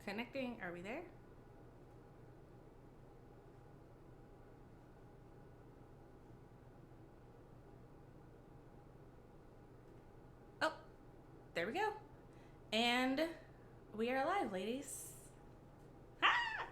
Connecting. Are we there? Oh, there we go. And we are live, ladies. Ah!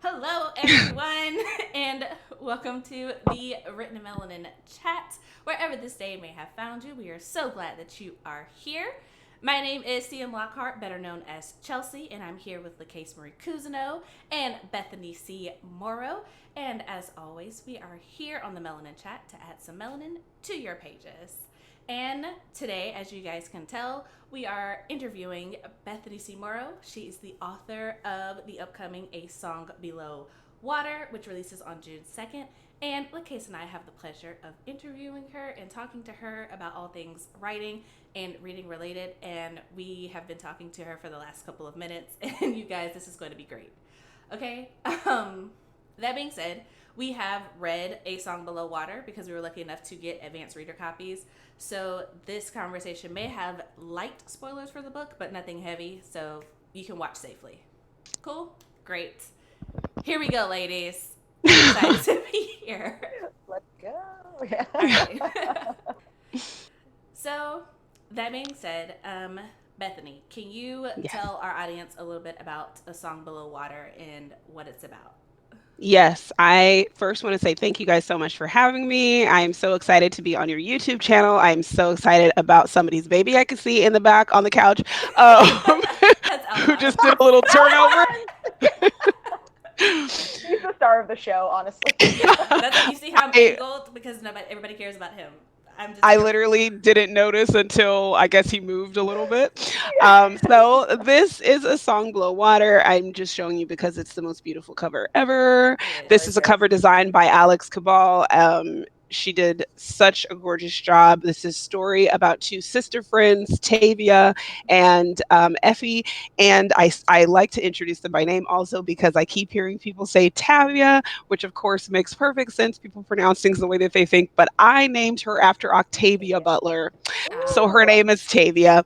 Hello, everyone, and welcome to the Written Melanin Chat. Wherever this day may have found you, we are so glad that you are here. My name is CM Lockhart, better known as Chelsea, and I'm here with LaKase Marie Cousino and Bethany C. Morrow. And as always, we are here on the Melanin Chat to add some melanin to your pages. And today, as you guys can tell, we are interviewing Bethany C. Morrow. She is the author of the upcoming A Song Below Water, which releases on June 2nd. And LaKase and I have the pleasure of interviewing her and talking to her about all things writing and reading related. And we have been talking to her for the last couple of minutes. And you guys, this is going to be great. Okay? That being said, we have read A Song Below Water because we were lucky enough to get advanced reader copies. So this conversation may have light spoilers for the book, but nothing heavy, so you can watch safely. Cool? Great. Here we go, ladies. I'm excited to be here. Let's go. All right. So, that being said, Bethany, can you tell our audience a little bit about A Song Below Water and what it's about? Yes, I first want to say thank you guys so much for having me. I'm so excited to be on your YouTube channel. I'm so excited about somebody's baby I can see in the back on the couch, That's who just did a little turnover. He's the star of the show, honestly. That's, you see how I'm angled? Because everybody cares about him. I literally didn't notice until I guess he moved a little bit. So this is A Song Below Water. I'm just showing you because it's the most beautiful cover ever. This is a cover designed by Alex Cabal. She did such a gorgeous job. This is a story about two sister friends, Tavia and Effie. And I like to introduce them by name also because I keep hearing people say Tavia, which of course makes perfect sense. People pronounce things the way that they think. But I named her after Octavia Butler. So her name is Tavia.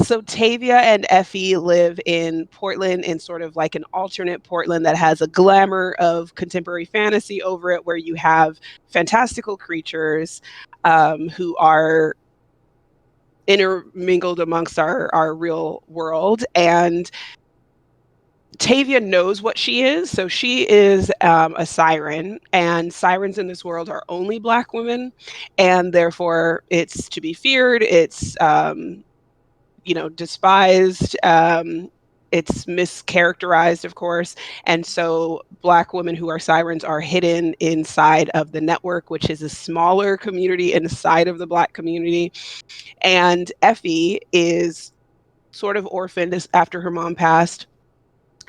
So Tavia and Effie live in Portland, in sort of like an alternate Portland that has a glamour of contemporary fantasy over it, where you have fantastical creatures who are intermingled amongst our real world. And Tavia knows what she is. So she is a siren, and sirens in this world are only Black women. And therefore it's to be feared. It's despised. It's mischaracterized, of course. And so Black women who are sirens are hidden inside of the network, which is a smaller community inside of the Black community. And Effie is sort of orphaned after her mom passed.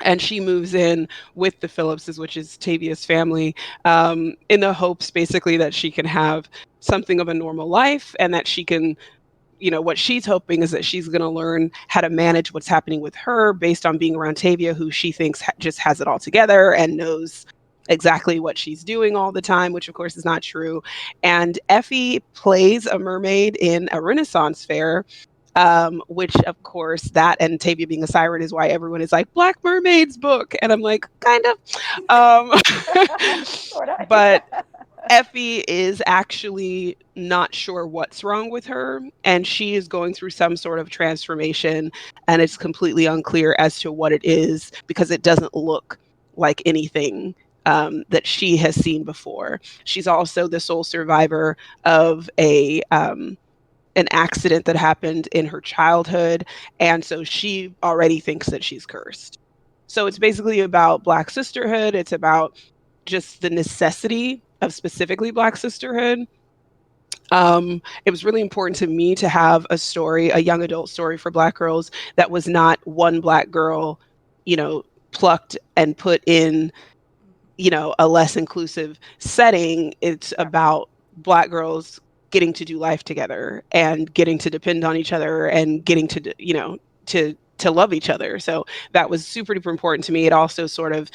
And she moves in with the Phillipses, which is Tavia's family, in the hopes basically that she can have something of a normal life, and that she can, what she's hoping is that she's going to learn how to manage what's happening with her based on being around Tavia, who she thinks just has it all together and knows exactly what she's doing all the time, which of course is not true. And Effie plays a mermaid in a Renaissance fair, which of course, that and Tavia being a siren is why everyone is like, Black Mermaid's book. And I'm like, kind of. But Effie is actually not sure what's wrong with her, and she is going through some sort of transformation, and it's completely unclear as to what it is because it doesn't look like anything that she has seen before. She's also the sole survivor of an accident that happened in her childhood, and so she already thinks that she's cursed. So it's basically about Black sisterhood. It's about just the necessity of specifically Black sisterhood. It was really important to me to have a story, a young adult story for Black girls that was not one Black girl, plucked and put in, a less inclusive setting. It's about Black girls getting to do life together and getting to depend on each other and getting to, to love each other. So that was super duper important to me. It also sort of,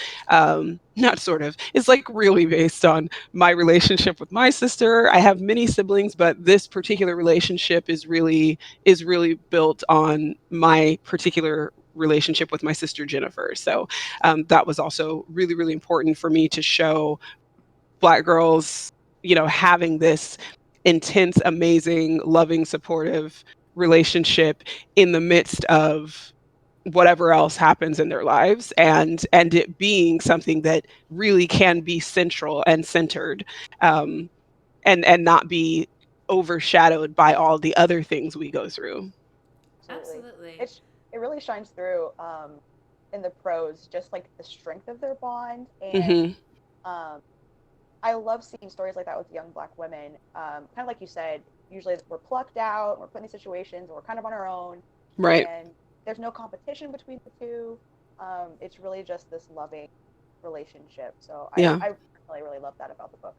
not sort of, it's like really based on my relationship with my sister. I have many siblings, but this particular relationship is really built on my particular relationship with my sister Jennifer. So that was also really, really important for me to show Black girls, having this intense, amazing, loving, supportive relationship in the midst of whatever else happens in their lives, and it being something that really can be central and centered, um, and not be overshadowed by all the other things we go through. Absolutely. Absolutely. It really shines through in the prose, just like the strength of their bond. And Hmm. um, I love seeing stories like that with young Black women. Kind of like you said, usually we're plucked out, we're put in these situations, we're kind of on our own, Right. and there's no competition between the two. It's really just this loving relationship. So Yeah. I really, really love that about the book.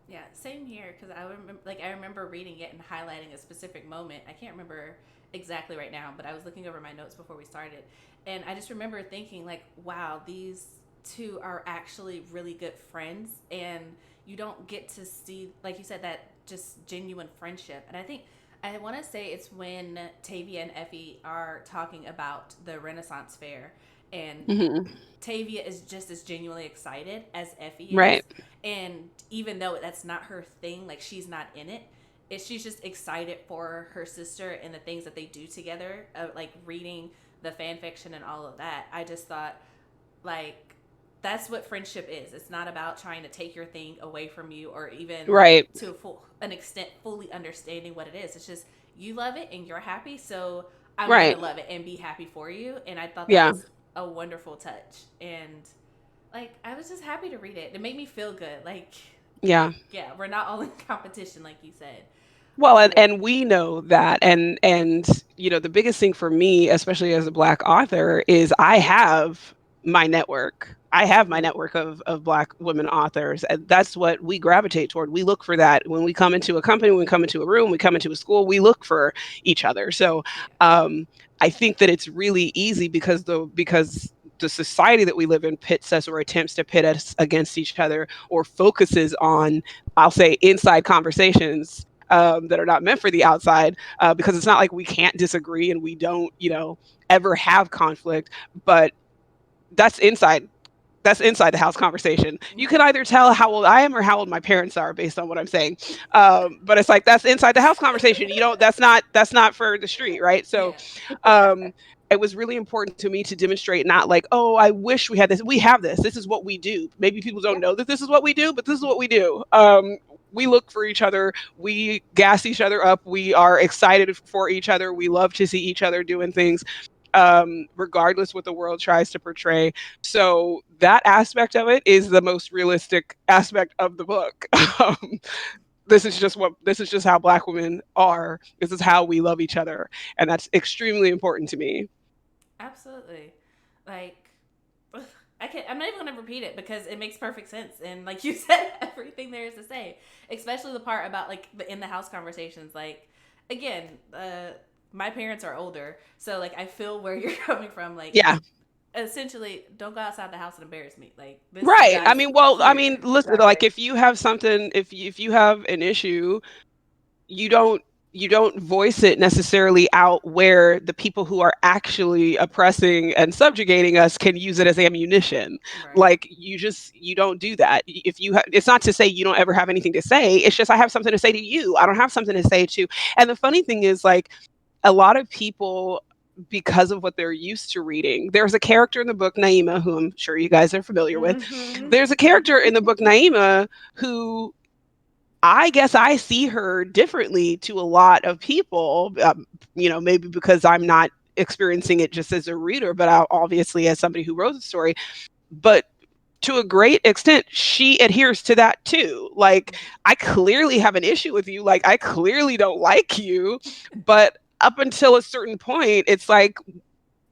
Yeah, same here. Because I remember reading it and highlighting a specific moment. I can't remember exactly right now, but I was looking over my notes before we started, and I just remember thinking like, wow, these two are actually really good friends, and you don't get to see, like you said, that just genuine friendship. And I think I want to say it's when Tavia and Effie are talking about the Renaissance Fair, and Hmm. Tavia is just as genuinely excited as Effie Right. is. And even though that's not her thing, like she's not in it, she's just excited for her sister and the things that they do together, like reading the fan fiction and all of that. I just thought, like, that's what friendship is. It's not about trying to take your thing away from you or even Right. to an extent fully understanding what it is. It's just you love it and you're happy, so I'm going to Right. love it and be happy for you. And I thought that Yeah. was a wonderful touch. And like I was just happy to read it. It made me feel good. Like, Yeah. yeah, we're not all in competition, like you said. Well, and we know that, and the biggest thing for me, especially as a Black author, is I have my network. I have my network of Black women authors, and that's what we gravitate toward. We look for that when we come into a company, when we come into a room, we come into a school, we look for each other. So Yeah. um, I think that it's really easy because the society that we live in pits us or attempts to pit us against each other or focuses on, I'll say, inside conversations that are not meant for the outside, because it's not like we can't disagree and we don't, ever have conflict, but that's inside. That's inside the house conversation. You can either tell how old I am or how old my parents are based on what I'm saying. But it's like that's inside the house conversation. That's not for the street, right? So Yeah. um, it was really important to me to demonstrate not like, oh, I wish we had this. We have this. This is what we do. Maybe people don't Yeah, know that this is what we do, but this is what we do. We look for each other. We gas each other up. We are excited for each other. We love to see each other doing things, regardless what the world tries to portray. So that aspect of it is the most realistic aspect of the book. This is just how Black women are. This is how we love each other, and that's extremely important to me. Absolutely. Like, I'm not even gonna repeat it because it makes perfect sense. And like you said, everything there is to say, especially the part about like the in the house conversations. Like, again, my parents are older, so like I feel where you're coming from. Like, Yeah. essentially, don't go outside the house and embarrass me. Like this, you Right. I guys mean, well, I here. mean, listen, like exactly. if you have something, if you have an issue, you don't voice it necessarily out where the people who are actually oppressing and subjugating us can use it as ammunition. Right. Like you don't do that. If it's not to say you don't ever have anything to say, it's just I have something to say to you, I don't have something to say to. And the funny thing is, like, a lot of people, because of what they're used to reading, there's a character in the book Naima, who I'm sure you guys are familiar with. Mm-hmm. There's a character in the book Naima who, I guess, I see her differently to a lot of people, maybe because I'm not experiencing it just as a reader, but obviously as somebody who wrote the story. But to a great extent, she adheres to that too. Like, I clearly have an issue with you. Like, I clearly don't like you. But up until a certain point, it's like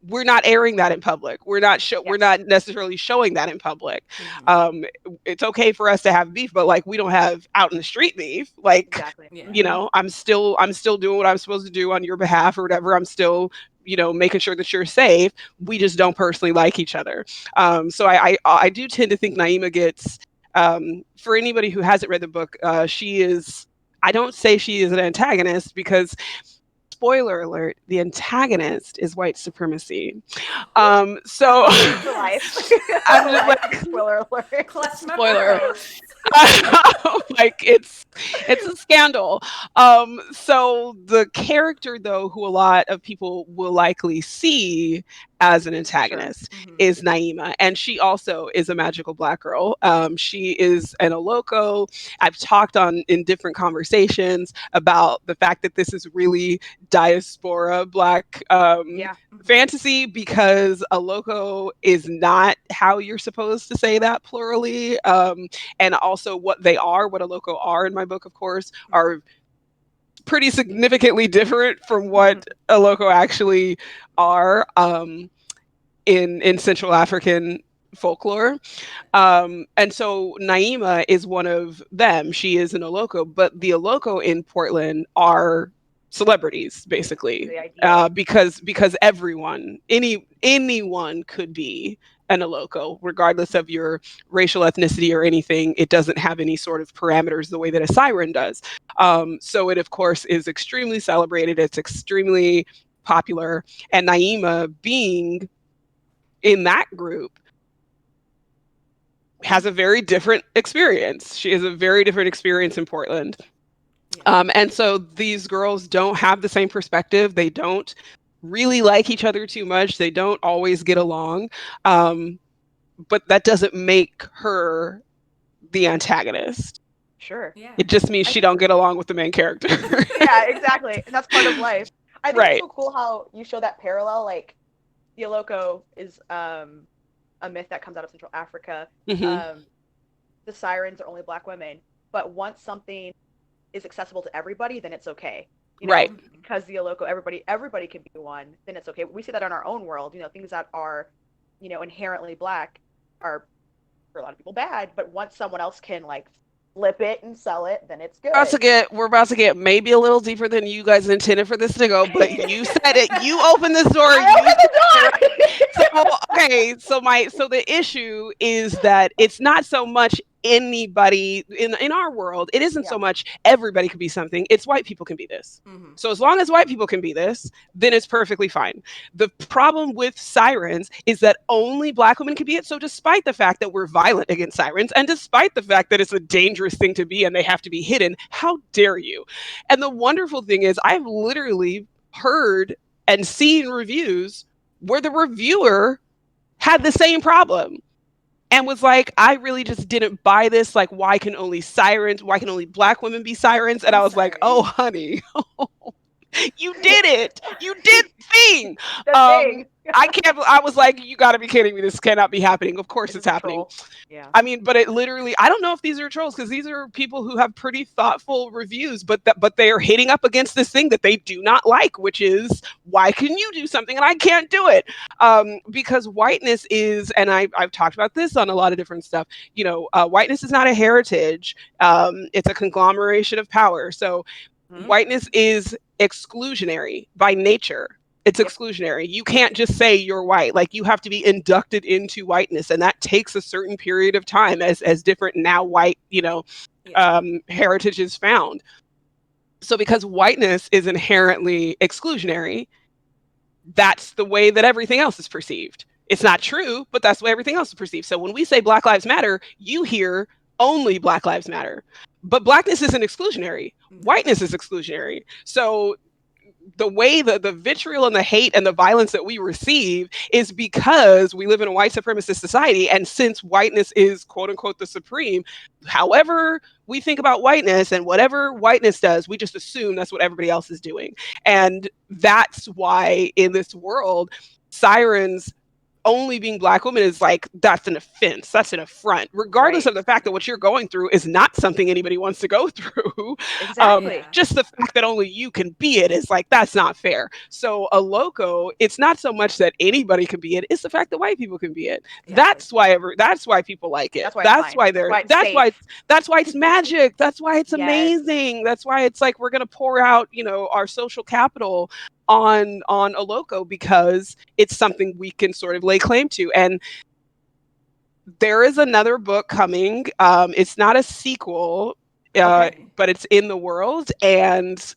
we're not airing that in public. We're Yes, not necessarily showing that in public. Mm-hmm. Um, it's okay for us to have beef, but like we don't have out in the street beef. Like, exactly. Yeah. Mm-hmm. I'm still doing what I'm supposed to do on your behalf or whatever. I'm still, making sure that you're safe. We just don't personally like each other. So I do tend to think Naima gets, for anybody who hasn't read the book, she is. I don't say she is an antagonist because spoiler alert, the antagonist is white supremacy. So For life. I'm just like, Spoiler alert. Clutch my spoiler. pearls. Like it's a scandal. So the character though who a lot of people will likely see as an antagonist is Naima, and she also is a magical black girl. She is an Oloko. I've talked on in different conversations about the fact that this is really diaspora black fantasy, because Oloko is not how you're supposed to say that plurally. And also what they are, what Oloko are in my book, of course, are pretty significantly different from what Oloko actually are in Central African folklore. And so Naima is one of them. She is an Oloko, but the Oloko in Portland are celebrities, basically, because anyone could be an Oloko, regardless of your racial ethnicity or anything. It doesn't have any sort of parameters the way that a siren does. So it, of course, is extremely celebrated. It's extremely popular. And Naima, being in that group, has a very different experience. She has a very different experience in Portland. And so these girls don't have the same perspective. They don't really like each other too much. They don't always get along. But that doesn't make her the antagonist. Sure. Yeah. It just means she don't get along with the main character. Yeah, exactly. And that's part of life. I think Right. it's so cool how you show that parallel. Like, the Oloko is a myth that comes out of Central Africa. The sirens are only black women. But once something is accessible to everybody, then it's okay. You know, right. Because the Oloko, everybody can be one, then it's okay. We see that in our own world. You know, things that are, you know, inherently black are for a lot of people bad, but once someone else can like flip it and sell it, then it's good. We're about to get maybe a little deeper than you guys intended for this to go, but you said it. You opened this door. So the issue is that it's not so much anybody in our world. It isn't so much everybody can be something. It's white people can be this. So as long as white people can be this, then it's perfectly fine. The problem with sirens is that only black women can be it. So despite the fact that we're violent against sirens, and despite the fact that it's a dangerous thing to be and they have to be hidden, how dare you? And the wonderful thing is, I've literally heard and seen reviews where the reviewer had the same problem and was like, I really just didn't buy this. Like, why can only black women be sirens? And I was like, oh, honey, you did it. You did the thing. I was like, you got to be kidding me. This cannot be happening. Of course it's happening. Yeah. I mean, but it literally, I don't know if these are trolls, because these are people who have pretty thoughtful reviews, but they are hitting up against this thing that they do not like, which is, why can you do something and I can't do it? Because whiteness is, and I've talked about this on a lot of different stuff, you know, whiteness is not a heritage. It's a conglomeration of power. So whiteness is exclusionary by nature. It's exclusionary. You can't just say you're white. Like, you have to be inducted into whiteness, and that takes a certain period of time as different now white, you know, heritage is found. So because whiteness is inherently exclusionary, that's the way that everything else is perceived. It's not true, but that's the way everything else is perceived. So when we say Black Lives Matter, you hear only Black Lives Matter. But blackness isn't exclusionary. Whiteness is exclusionary. So the way the vitriol and the hate and the violence that we receive is because we live in a white supremacist society. And since whiteness is, quote unquote, the supreme, however we think about whiteness and whatever whiteness does, we just assume that's what everybody else is doing. And that's why in this world, sirens only being black women is like, that's an offense, that's an affront, regardless of the fact that what you're going through is not something anybody wants to go through. Exactly. Just the fact that only you can be it is like, that's not fair. So a loco, it's not so much that anybody can be it, it's the fact that white people can be it. Exactly. That's why people like it. That's why it's magic. That's why it's amazing. That's why it's like, we're gonna pour out, you know, our social capital on a loco, because it's something we can sort of lay claim to. And there is another book coming. It's not a sequel, but it's in the world, and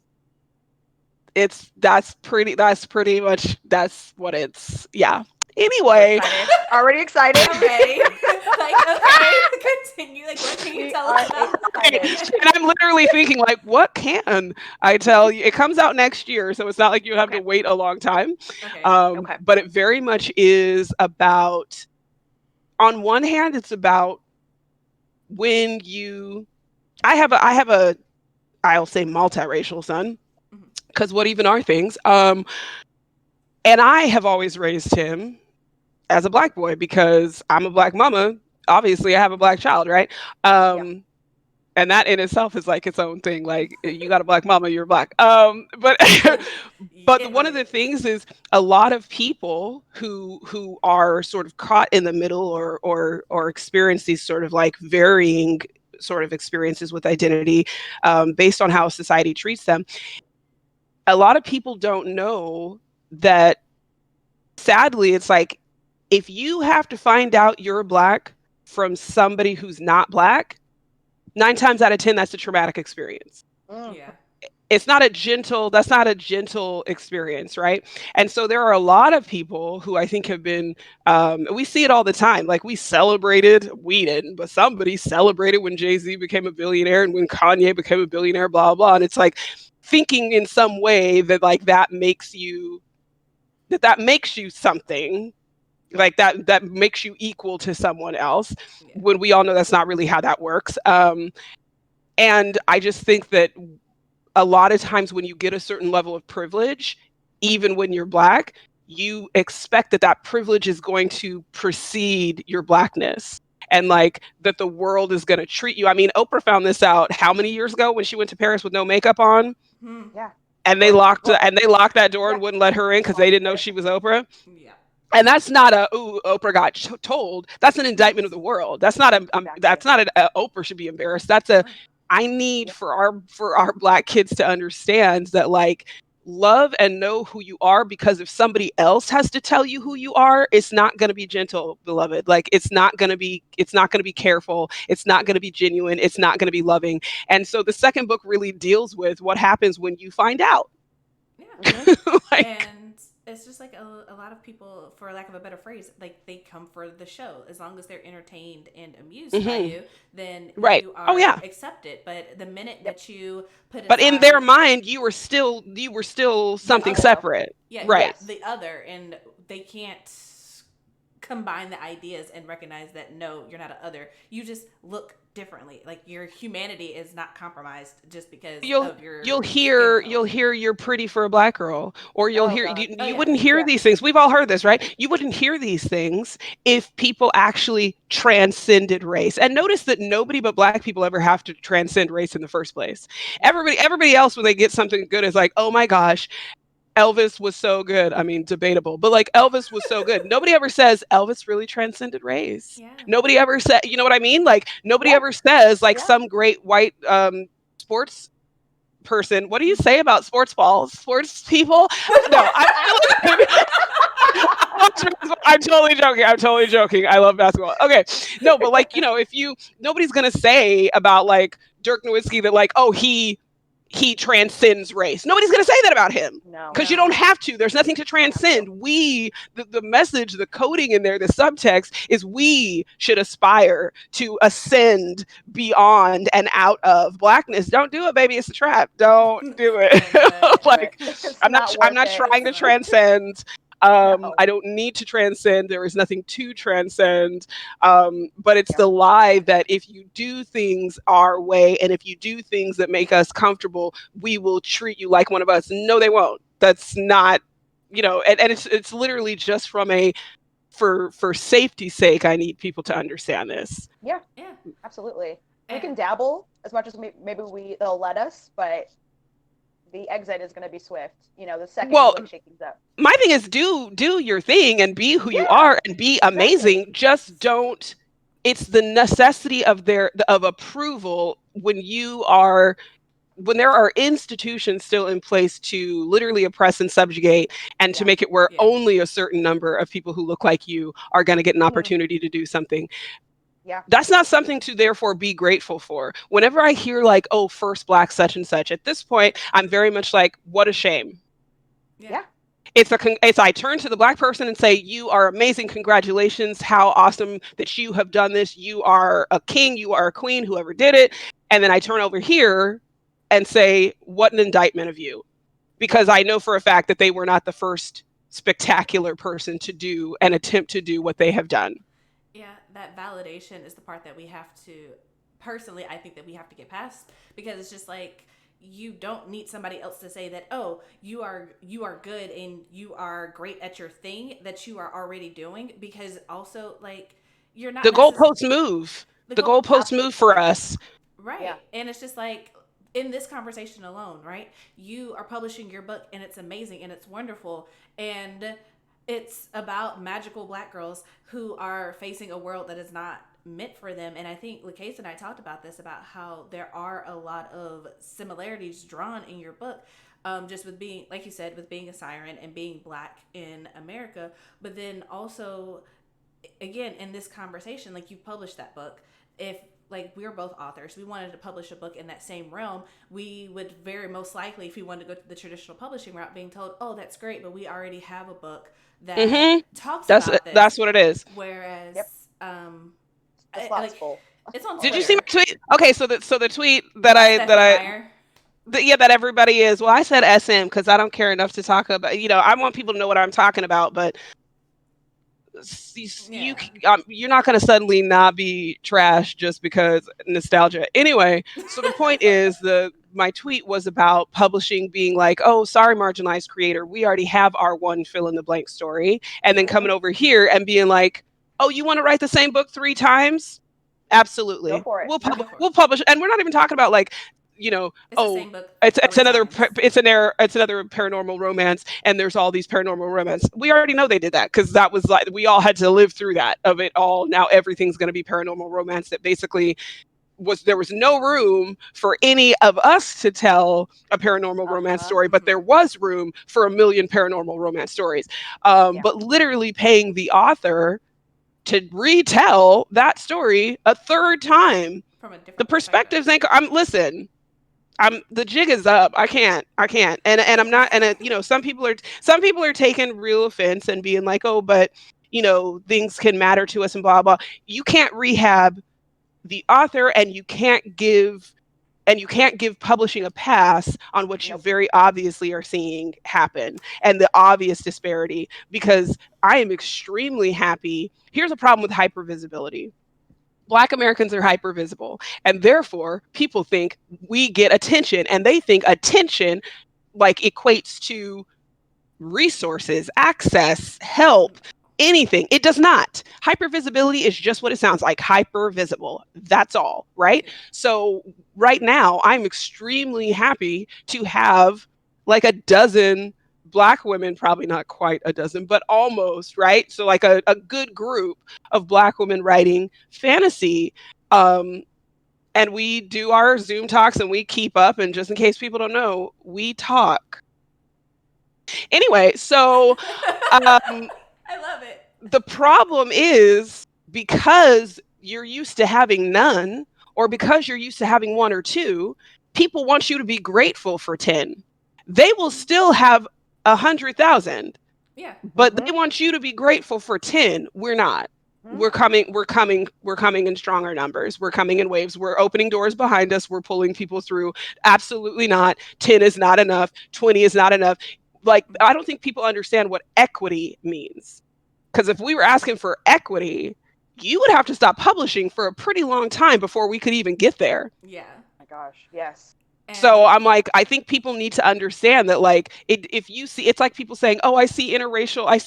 that's pretty much that's what it's. Yeah. So Anyway, excited. Already excited. Already. Like, okay, continue. Like, what can you We tell are us about? excited. and I'm literally thinking, like, what can I tell you? It comes out next year, so it's not like you have to Okay. wait a long time. Okay. Okay. But it very much is about, on one hand, it's about when you, I have a, I'll say multiracial son, Mhm. because what even are things? And I have always raised him as a black boy because I'm a black mama. Obviously, I have a black child, right? Yeah. And that in itself is like its own thing. Like, you got a black mama, you're black. But but It one really of the is. things is, a lot of people who are sort of caught in the middle, or experience these sort of like varying sort of experiences with identity, based on how society treats them. A lot of people don't know that, sadly, it's like, if you have to find out you're black from somebody who's not black, 9 times out of 10, that's a traumatic experience. Mm. Yeah. That's not a gentle experience, right? And so there are a lot of people who I think have been, we see it all the time. Like, we didn't, but somebody celebrated when Jay-Z became a billionaire and when Kanye became a billionaire, blah, blah. And it's like, thinking in some way that like that makes you something, like that makes you equal to someone else, Yeah. when we all know that's not really how that works. And I just think that a lot of times when you get a certain level of privilege, even when you're black, you expect that that privilege is going to precede your blackness, and like that the world is going to treat you. I mean, Oprah found this out how many years ago when she went to Paris with no makeup on, Hmm. Yeah. and Or well, they locked that door yeah. and wouldn't let her in because they didn't know she was Oprah. Yeah. And that's not a, ooh, Oprah got told. That's an indictment of the world. That's not a, Exactly. Oprah should be embarrassed. That's a, Right. I need Yep. for our black kids to understand that, like, love and know who you are, because if somebody else has to tell you who you are, it's not going to be gentle, beloved. Like, it's not going to be careful. It's not going to be genuine. It's not going to be loving. And so the second book really deals with what happens when you find out. Yeah. Hmm. Like, And it's just like a lot of people, for lack of a better phrase, like they come for the show. As long as they're entertained and amused by mhm, you, then right. you Oh are yeah. accepted. But the minute Yep. that you put But in their aside mind, you were still the something other, Other. separate. yeah, Right. Yes. the other, and they can't combine the ideas and recognize that no, you're not an other. You just look differently. Like your humanity is not compromised just because You'll of your skin you'll tone. hear you're pretty for a black girl, or you'll Oh hear, God. Oh you yeah. wouldn't hear Yeah. these things. We've all heard this, right? You wouldn't hear these things if people actually transcended race. And notice that nobody but black people ever have to transcend race in the first place. Yeah. Everybody else, when they get something good, is like, oh my gosh, Elvis was so good. I mean, debatable, but like, Elvis was so good. Nobody ever says Elvis really transcended race. Yeah. Nobody ever said, you know what I mean? Like, nobody Yeah. ever says, like, Yeah. some great white sports person. What do you say about sports balls? Sports people? No, I'm totally joking. I'm totally joking. I love basketball. Okay. No, but like, if nobody's going to say about like Dirk Nowitzki that like, oh, he transcends race. Nobody's going to say that about him, No. because you don't No. have to. There's nothing to You don't have to. transcend. The message, the coding in there, the subtext is, we should aspire to ascend beyond and out of blackness. Don't do it, baby. It's a trap. Don't do it. Don't do it. Don't do it. Like, It's I'm not. not I'm worth not it. trying It's to not. transcend. No. I don't need to transcend. There is nothing to transcend. But it's Yep. the lie that if you do things our way, and if you do things that make us comfortable, we will treat you like one of us. No, they won't. That's not, and it's literally just from a, for safety's sake, I need people to understand this. Yeah. Yeah. Absolutely. We And can dabble as much as maybe they'll let us, but the exit is going to be swift. The second you Well, like shake things up. my thing is, do your thing and be who you Yeah. are and be Exactly. amazing. Just don't. It's the necessity of approval when there are institutions still in place to literally oppress and subjugate, and to Yeah. make it where yeah. only a certain number of people who look like you are going to get an Hmm. opportunity to do something. Yeah. That's not something to therefore be grateful for. Whenever I hear like, oh, first Black such and such, at this point, I'm very much like, what a shame. Yeah. Yeah. It's I turn to the Black person and say, you are amazing, congratulations, how awesome that you have done this, you are a king, you are a queen, whoever did it. And then I turn over here and say, what an indictment of you, because I know for a fact that they were not the first spectacular person to do and attempt to do what they have done. Yeah, that validation is the part that we have to, personally, I think that we have to get past, because it's just like, you don't need somebody else to say that, oh, you are good and you are great at your thing that you are already doing, because also, like, you're not The necessarily goalposts move. the The goal. goalposts move for us. Right. Yeah. And it's just like, in this conversation alone, right? You are publishing your book and it's amazing and it's wonderful. And it's about magical Black girls who are facing a world that is not meant for them. And I think LaKase and I talked about this, about how there are a lot of similarities drawn in your book. Just with being, like you said, with being a siren and being Black in America. But then also, again, in this conversation, like, you published that book. If, like, we're both authors, we wanted to publish a book in that same realm, we would very most likely, if we wanted to go to the traditional publishing route, being told, oh, that's great, but we already have a book that Mm-hmm. talks That's about this. that's what it is. Whereas, Yep. The slot's like, full. it's on Did Twitter. you see my tweet? Okay, so the tweet that About I that Stephanie I Meyer. yeah, that everybody is. Well, I said SM because I don't care enough to talk about. I want people to know what I'm talking about, but you Yeah. you're not going to suddenly not be trash just because nostalgia. Anyway, so the point is, my tweet was about publishing being like, oh, sorry, marginalized creator, we already have our one fill in the blank story, and then Yeah. coming over here and being like, oh, you want to write the same book 3 times? Go Absolutely, for it. Go for it. we'll publish, and we're not even talking about like, It's the oh, same book it's 3 another times. it's another paranormal romance, and there's all these paranormal romance. We already know they did that because that was like, we all had to live through that of it all. Now everything's going to be paranormal romance. That basically there was no room for any of us to tell a paranormal romance Uh-huh. story, but there was room for a million paranormal romance stories. Yeah. But literally paying the author to retell that story a third time. From a The different perspective. perspectives ain't. I'm the jig is up. I can't. And I'm not. And some people are taking real offense and being like, oh, but things can matter to us and blah blah. You can't rehab the author, and you can't give publishing a pass on what you Nope. very obviously are seeing happen and the obvious disparity, because I am extremely happy. Here's a problem with hypervisibility. Black Americans are hypervisible, and therefore people think we get attention, and they think attention like equates to resources, access, help, anything. It does not. Hypervisibility is just what it sounds like, hypervisible. That's all, right? So right now, I'm extremely happy to have like a dozen Black women, probably not quite a dozen, but almost, right? So like a good group of Black women writing fantasy. Um, and we do our Zoom talks and we keep up. And just in case people don't know, we talk. Anyway, so um, I love it. the problem is, because you're used to having none, or because you're used to having one or two, people want you to be grateful for 10. They will still have 100,000, Yeah. but Mm-hmm. they want you to be grateful for 10. We're not. Mm-hmm. We're coming in stronger numbers. We're coming in waves. We're opening doors behind us. We're pulling people through. Absolutely not. 10 is not enough. 20 is not enough. Like, I don't think people understand what equity means. Because if we were asking for equity, you would have to stop publishing for a pretty long time before we could even get there. Yeah. My gosh. Yes. So And I'm like, I think people need to understand that, like, if you see, it's like people saying, oh, I see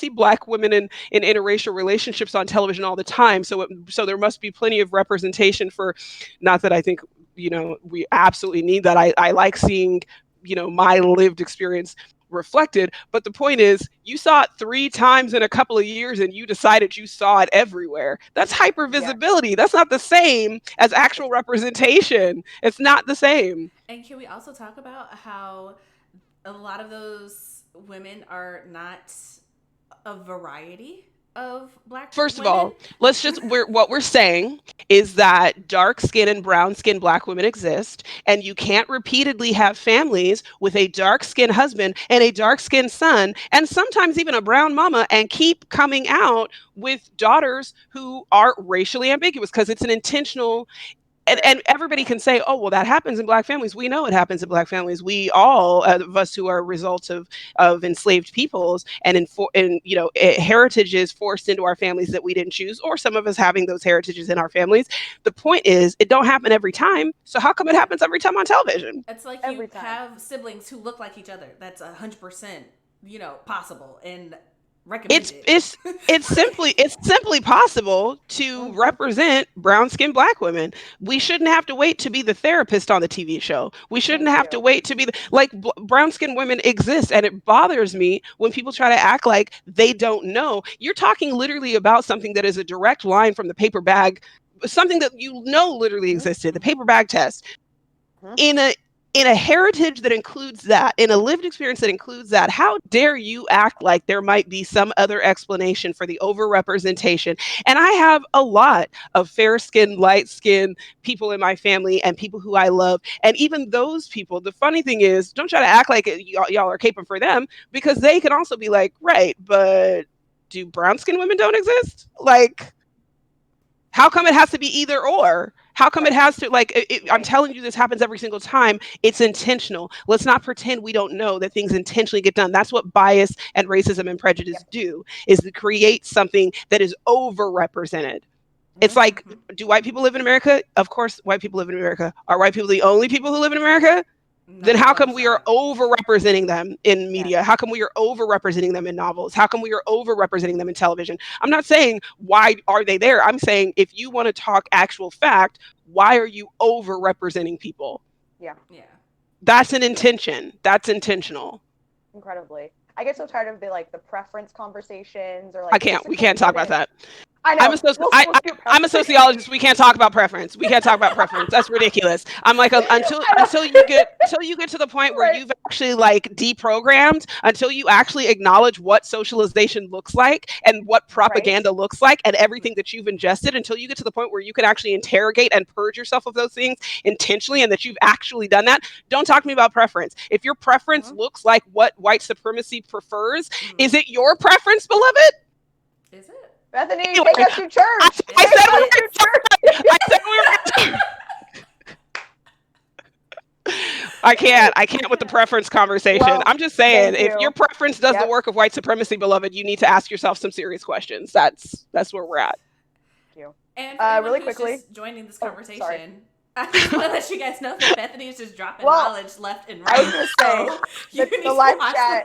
Black women in interracial relationships on television all the time. So there must be plenty of representation for, not that I think, we absolutely need that. I like seeing, my lived experience reflected. But the point is, you saw it 3 times in a couple of years and you decided you saw it everywhere. That's Yeah. hypervisibility. That's not the same as actual representation. It's not the same. and can we also talk about how a lot of those women are not a variety? of black First of women? all, what we're saying is that dark skin and brown skin black women exist, and you can't repeatedly have families with a dark skinned husband and a dark skinned son, and sometimes even a brown mama, and keep coming out with daughters who are racially ambiguous, because it's an intentional. And everybody can say, oh, well, that happens in black families. We know it happens in black families. We all of us who are results of enslaved peoples and heritages forced into our families that we didn't choose, or some of us having those heritages in our families. The point is, it don't happen every time. So how come it happens every time on television? It's like you have siblings who look like each other. That's 100%, possible and recommended. It's simply possible to represent brown skinned black women. We shouldn't have to wait to be the therapist on the TV show. We shouldn't have to wait to be brown skinned women exist, and it bothers me when people try to act like they don't know. You're talking literally about something that is a direct line from the paper bag, something that literally existed, the paper bag test. In a heritage that includes that, in a lived experience that includes that, how dare you act like there might be some other explanation for the overrepresentation? And I have a lot of fair-skinned, light-skinned people in my family and people who I love. And even those people, the funny thing is, don't try to act like y'all are caping for them, because they can also be like, right, but do brown-skinned women don't exist? Like, how come it has to be either or? How come it has to, I'm telling you, this happens every single time. It's intentional. Let's not pretend we don't know that things intentionally get done. That's what bias and racism and prejudice do, is to create something that is overrepresented. It's like, do white people live in America? Of course, white people live in America. Are white people the only people who live in America? Then how come we are overrepresenting them in media? How come we are overrepresenting them in novels? How come we are overrepresenting them in television? I'm not saying why are they there. I'm saying, if you want to talk actual fact, why are you overrepresenting people? Yeah. That's an intention. That's intentional. Incredibly. I get so tired of the preference conversations, or we can't talk about that. I know. I'm a sociologist. We can't talk about preference. We can't talk about preference. That's ridiculous. I'm like, until you get to the point where you've actually deprogrammed, until you actually acknowledge what socialization looks like and what propaganda looks like and everything that you've ingested, until you get to the point where you can actually interrogate and purge yourself of those things intentionally, and that you've actually done that, don't talk to me about preference. If your preference looks like what white supremacy prefers, is it your preference, beloved? Is it? Bethany, take us to church. I said we were I can't with the preference conversation. Well, I'm just saying, if your preference does the work of white supremacy, beloved, you need to ask yourself some serious questions. That's where we're at. Thank you. And really quickly, just joining this conversation, I just want to let you guys know that Bethany is just dropping knowledge left and right. I was going to say, the live chat,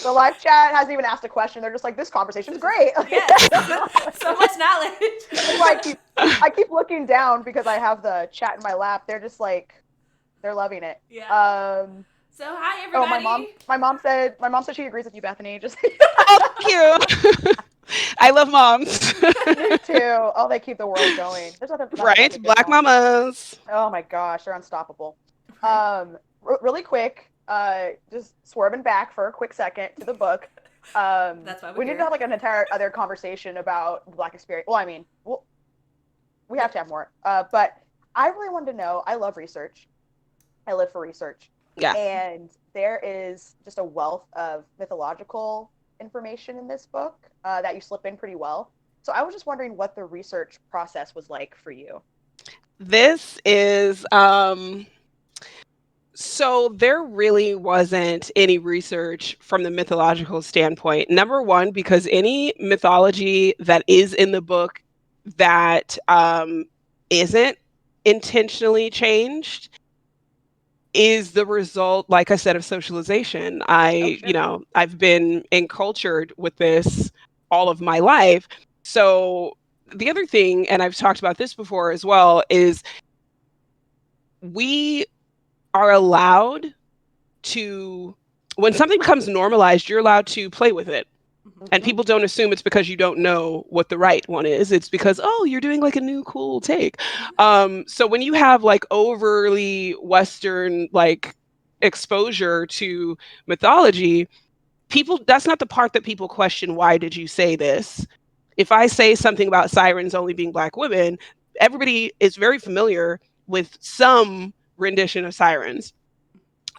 the live chat hasn't even asked a question. They're just like, this conversation is great. Yes, so much knowledge. I keep looking down because I have the chat in my lap. They're just they're loving it. Yeah. So hi everybody. Oh, my mom said she agrees with you, Bethany. Just thank you. I love moms. Me too. Oh, they keep the world going. There's nothing right, Black mamas. Oh my gosh, they're unstoppable. Really quick, just swerving back for a quick second to the book. That's why we need to have an entire other conversation about the Black experience. Well, I mean, we have to have more. But I really wanted to know. I love research. I live for research. Yeah. And there is just a wealth of mythological information in this book that you slip in pretty well. So I was just wondering what the research process was like for you. This is so there really wasn't any research from the mythological standpoint. Number one, because any mythology that is in the book that isn't intentionally changed is the result, like I said, of socialization. I've been encultured with this all of my life. So the other thing, and I've talked about this before as well, is we are allowed to, when something becomes normalized, you're allowed to play with it. And people don't assume it's because you don't know what the right one is. It's because, oh, you're doing a new cool take. So when you have overly Western exposure to mythology, that's not the part that people question. Why did you say this? If I say something about sirens only being Black women, everybody is very familiar with some rendition of sirens.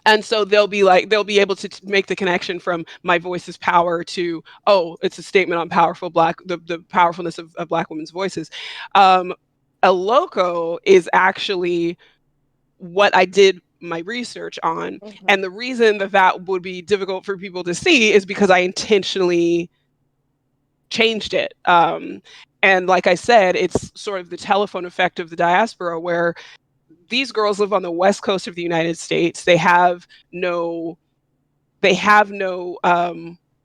And so they'll be able to make the connection from my voice is power to, oh, it's a statement on the powerfulness of Black women's voices. A loco is actually what I did my research on. Mm-hmm. And the reason that would be difficult for people to see is because I intentionally changed it. And like I said, it's sort of the telephone effect of the diaspora, where these girls live on the West Coast of the United States. They have no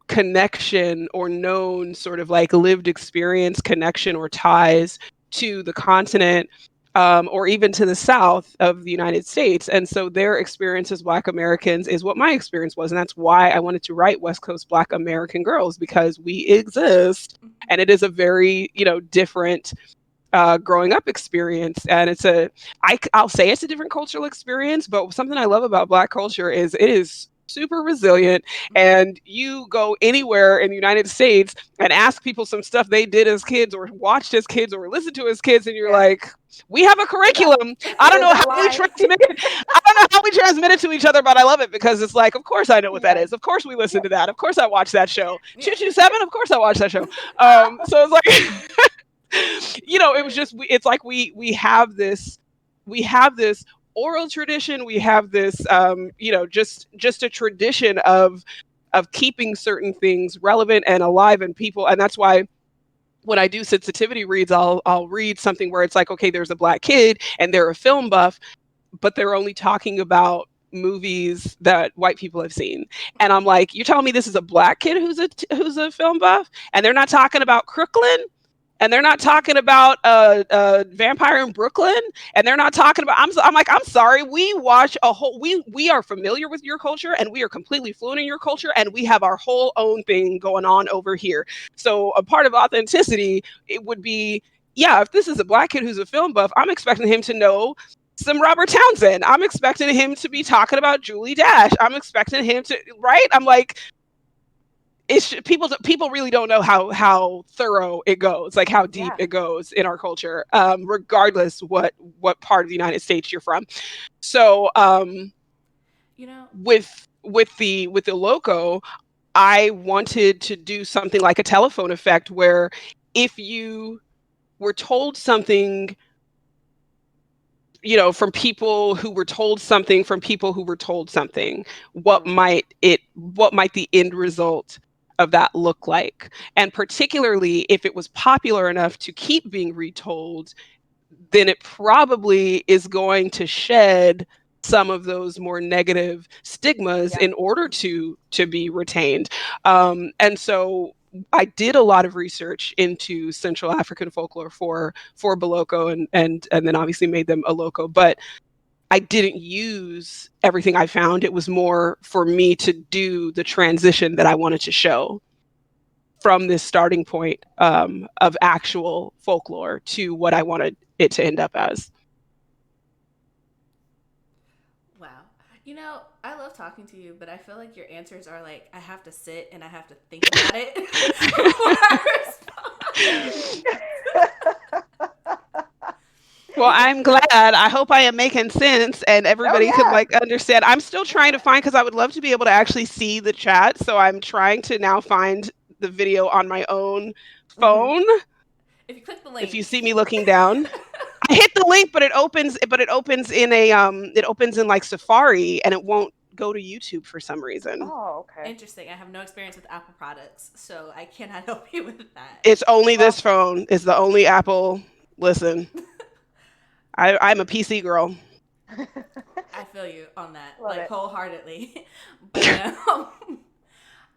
connection or known sort of like lived experience connection or ties to the continent, or even to the South of the United States. And so their experience as Black Americans is what my experience was. And that's why I wanted to write West Coast Black American Girls, because we exist. And it is a very, different growing up experience. And I'll say it's a different cultural experience, but something I love about Black culture is it is super resilient. And you go anywhere in the United States and ask people some stuff they did as kids or watched as kids or listened to as kids, and you're like, we have a curriculum. I don't know how we transmit it. I don't know how we transmit it to each other, but I love it because it's like, of course I know what that is. Of course we listen to that. Of course I watch that show. Choo Choo 7, of course I watch that show. So it's like it was just, it's like we have this oral tradition. We have this, just a tradition of keeping certain things relevant and alive in people. And that's why when I do sensitivity reads, I'll read something where it's like, okay, there's a Black kid and they're a film buff, but they're only talking about movies that white people have seen. And I'm like, you're telling me this is a Black kid who's a film buff, and they're not talking about Crooklyn? And they're not talking about Vampire in Brooklyn, and they're not talking about. I'm like, I'm sorry. We watch we are familiar with your culture, and we are completely fluent in your culture, and we have our whole own thing going on over here. So a part of authenticity, it would be, yeah, if this is a Black kid who's a film buff, I'm expecting him to know some Robert Townsend. I'm expecting him to be talking about Julie Dash. I'm expecting him to, right? I'm like, people really don't know how thorough it goes, like how deep it goes in our culture, regardless what part of the United States you're from. So with the loco, I wanted to do something like a telephone effect, where if you were told something, from people who were told something, what might the end result of that look like? And particularly if it was popular enough to keep being retold, then it probably is going to shed some of those more negative stigmas in order to be retained. And so I did a lot of research into Central African folklore for Boloko, and then obviously made them a loco, but I didn't use everything I found. It was more for me to do the transition that I wanted to show from this starting point of actual folklore to what I wanted it to end up as. Wow. I love talking to you, but I feel like your answers are like, I have to sit and I have to think about it before I respond. Well, I'm glad. I hope I am making sense and everybody could understand. I'm still trying to find, because I would love to be able to actually see the chat. So I'm trying to now find the video on my own phone. If you click the link, if you see me looking down, I hit the link, but it opens in like Safari, and it won't go to YouTube for some reason. Oh, okay. Interesting. I have no experience with Apple products, so I cannot help you with that. It's only this phone is the only Apple. Listen. I'm a PC girl. I feel you on that, Love wholeheartedly. But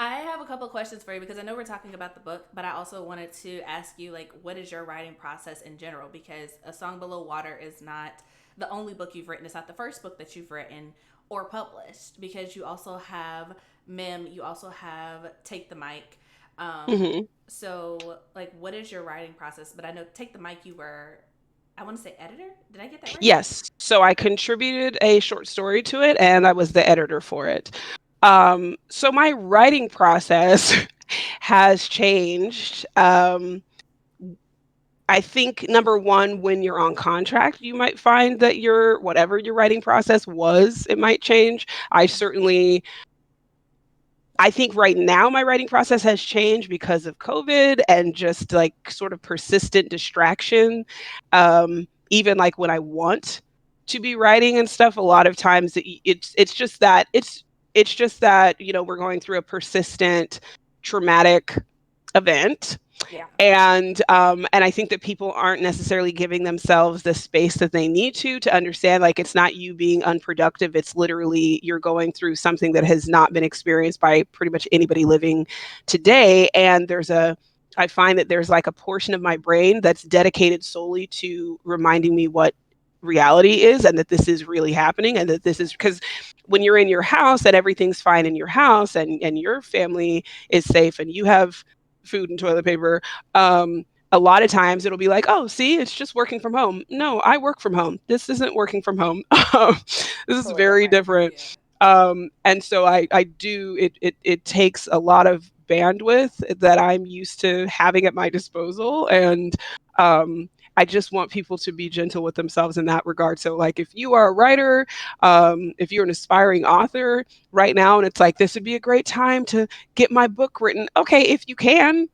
I have a couple of questions for you, because I know we're talking about the book, but I also wanted to ask you, what is your writing process in general? Because A Song Below Water is not the only book you've written. It's not the first book that you've written or published, because you also have Mem, you also have Take the Mic. So, what is your writing process? But I know Take the Mic, you were, I want to say, editor? Did I get that right? Yes. So I contributed a short story to it, and I was the editor for it. So my writing process has changed. I think number one, when you're on contract, you might find that whatever your writing process was, it might change. I think right now my writing process has changed because of COVID and just like sort of persistent distraction. Even like when I want to be writing and stuff, a lot of times it's just that, we're going through a persistent traumatic event. Yeah. And I think that people aren't necessarily giving themselves the space that they need to understand, like, it's not you being unproductive, it's literally you're going through something that has not been experienced by pretty much anybody living today. And I find that there's like a portion of my brain that's dedicated solely to reminding me what reality is, and that this is really happening, and that this is because when you're in your house and everything's fine in your house, and your family is safe and you have food and toilet paper, a lot of times it'll be like, oh, see, it's just working from home. No, I work from home. This isn't working from home. This is Totally very different. different. Yeah. And so I do, it takes a lot of bandwidth that I'm used to having at my disposal. And I just want people to be gentle with themselves in that regard. So like, if you are a writer, if you're an aspiring author right now, and it's like, this would be a great time to get my book written. Okay, if you can,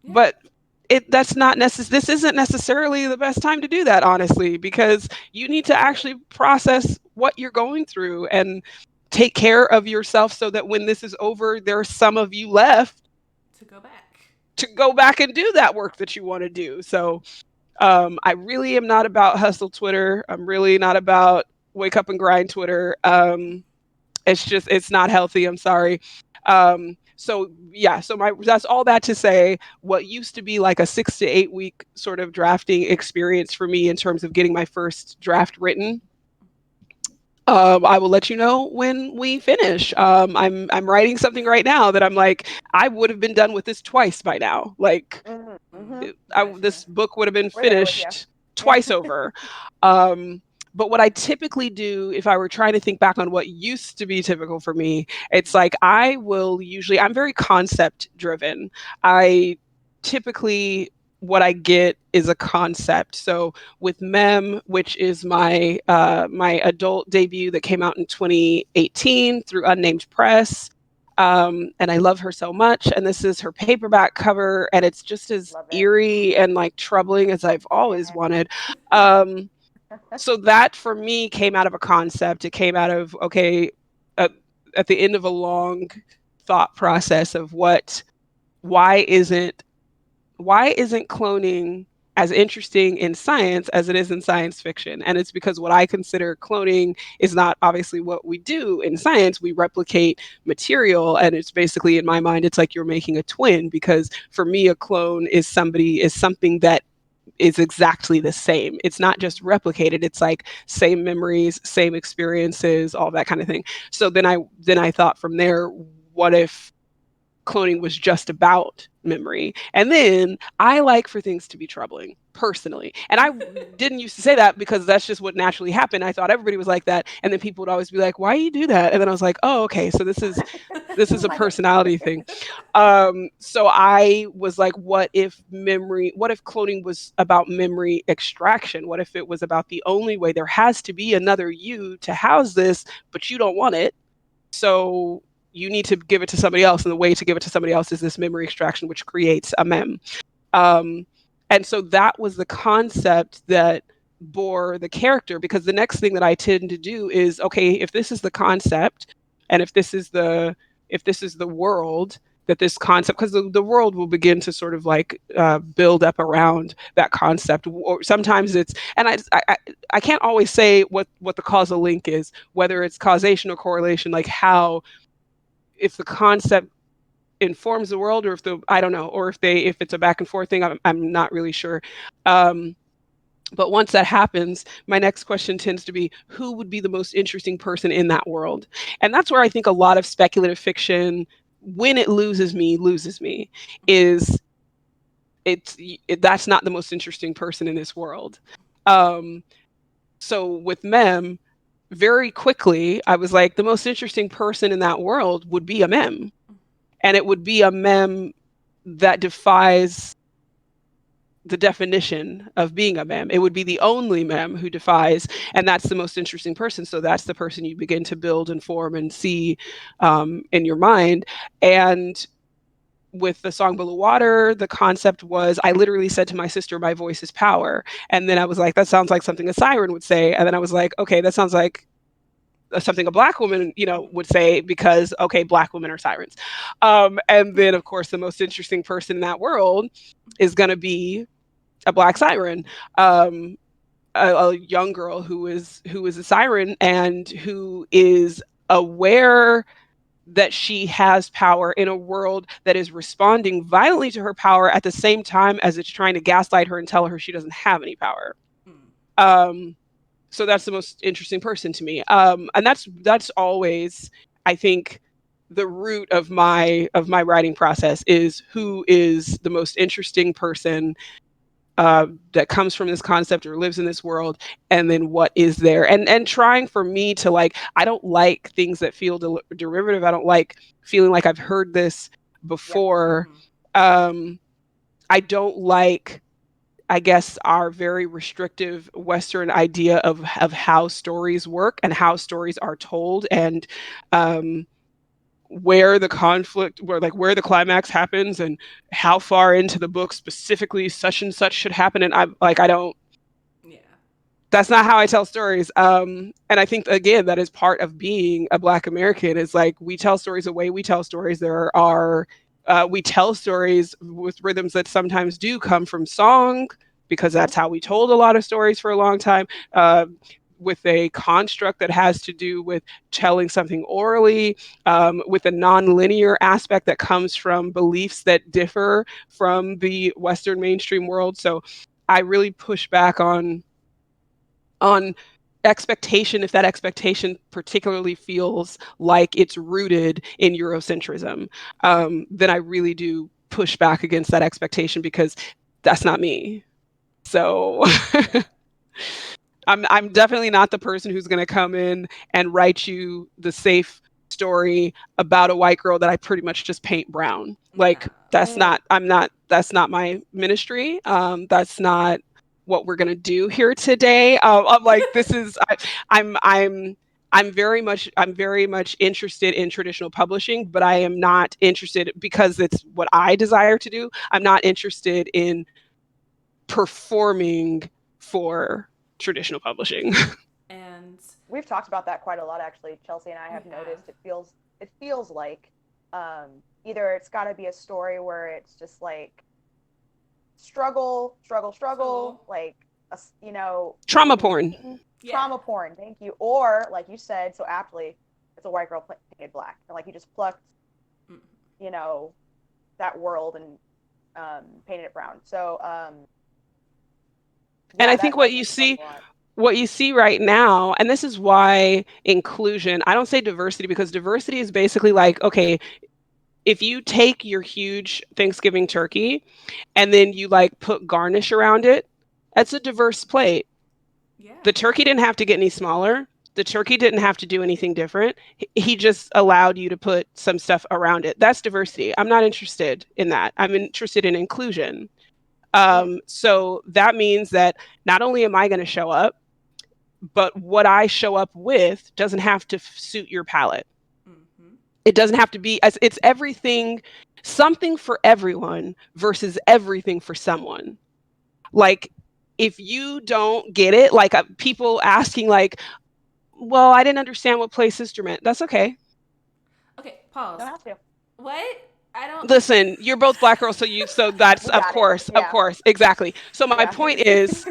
Yeah. but this isn't necessarily the best time to do that, honestly, because you need to actually process what you're going through and take care of yourself so that when this is over, there's some of you left To go back. to go back and do that work that you want to do. So I really am not about hustle Twitter. I'm really not about wake up and grind Twitter. It's not healthy. I'm sorry. So yeah, that's all that to say, what used to be like a 6 to 8 week sort of drafting experience for me in terms of getting my first draft written. I will let you know when we finish. I'm writing something right now that I'm like, I would have been done with this twice by now. Like, Gotcha. this book would have been We're there with you. finished twice over. But what I typically do, if I were trying to think back on what used to be typical for me, it's like I'm very concept driven. I typically, what I get is a concept. So with Mem, which is my adult debut that came out in 2018 through Unnamed Press, and I love her so much. And this is her paperback cover, and it's just as eerie and like troubling as I've always wanted. So that for me came out of a concept. It came out of, okay, at, at the end of a long thought process of why isn't cloning as interesting in science as it is in science fiction? And it's because what I consider cloning is not obviously what we do in science. We replicate material, and it's basically, in my mind, it's like you're making a twin, because for me, a clone is something that is exactly the same. It's not just replicated. It's like same memories, same experiences, all that kind of thing. So then I thought from there, what if cloning was just about memory? And then I like for things to be troubling personally. And I didn't used to say that because that's just what naturally happened. I thought everybody was like that. And then people would always be like, why do you do that? And then I was like, oh, okay. So this is a personality thing. So I was like, what if cloning was about memory extraction? What if it was about the only way there has to be another you to house this, but you don't want it? So you need to give it to somebody else. And the way to give it to somebody else is this memory extraction, which creates a mem. And so that was the concept that bore the character, because the next thing that I tend to do is, okay, if this is the concept, and if this is the world that this concept, because the world will begin to sort of like build up around that concept. Or sometimes it's, and I can't always say what the causal link is, whether it's causation or correlation, like how, if the concept informs the world, or I don't know, or if it's a back and forth thing. I'm not really sure. But once that happens, my next question tends to be, who would be the most interesting person in that world? And that's where I think a lot of speculative fiction, when it loses me, is that's not the most interesting person in this world. So with Mem, very quickly, I was like, the most interesting person in that world would be a mem. And it would be a mem that defies the definition of being a mem. It would be the only mem who defies, and that's the most interesting person. So that's the person you begin to build and form and see in your mind. And with the song Blue Water, the concept was, I literally said to my sister, my voice is power. And then I was like, that sounds like something a siren would say. And then I was like, okay, that sounds like something a Black woman, would say, because, okay, Black women are sirens. And then, of course, the most interesting person in that world is going to be a Black siren. A young girl who is a siren and who is aware that she has power in a world that is responding violently to her power at the same time as it's trying to gaslight her and tell her she doesn't have any power. So that's the most interesting person to me. And that's always, I think, the root of my writing process is who is the most interesting person that comes from this concept or lives in this world, and then what is there, and trying for me to, like, I don't like things that feel derivative. I don't like feeling like I've heard this before. I don't like, I guess, our very restrictive Western idea of how stories work and how stories are told, and where the conflict, where the climax happens, and how far into the book specifically such and such should happen. And I don't. Yeah. That's not how I tell stories. And I think, again, that is part of being a Black American. Is like, we tell stories the way we tell stories. We tell stories with rhythms that sometimes do come from song, because that's how we told a lot of stories for a long time. With a construct that has to do with telling something orally, with a non-linear aspect that comes from beliefs that differ from the Western mainstream world. So I really push back on expectation, if that expectation particularly feels like it's rooted in Eurocentrism. Then I really do push back against that expectation, because that's not me. So I'm definitely not the person who's going to come in and write you the safe story about a white girl that I pretty much just paint brown. Like, that's not my ministry. That's not what we're going to do here today. I'm like, I'm very much interested in traditional publishing, but I am not interested, because it's what I desire to do. I'm not interested in performing for traditional publishing. And we've talked about that quite a lot, actually. Chelsea and I have noticed it feels like either it's got to be a story where it's just like struggle, like trauma porn. Trauma porn, thank you. Or, like you said so aptly, it's a white girl painted Black, and like you just plucked that world and painted it brown. So and I think what you see right now, and this is why inclusion, I don't say diversity, because diversity is basically like, okay, if you take your huge Thanksgiving turkey and then you like put garnish around it, that's a diverse plate. Yeah. The turkey didn't have to get any smaller. The turkey didn't have to do anything different. He just allowed you to put some stuff around it. That's diversity. I'm not interested in that. I'm interested in inclusion. So that means that not only am I going to show up, but what I show up with doesn't have to suit your palate. It doesn't have to be, it's everything, something for everyone versus everything for someone. Like, if you don't get it, like people asking like, well, I didn't understand what play sister meant. That's okay. Okay, pause. Don't have to. What? I don't listen. You're both Black girls, so that's of course, exactly. So my point is,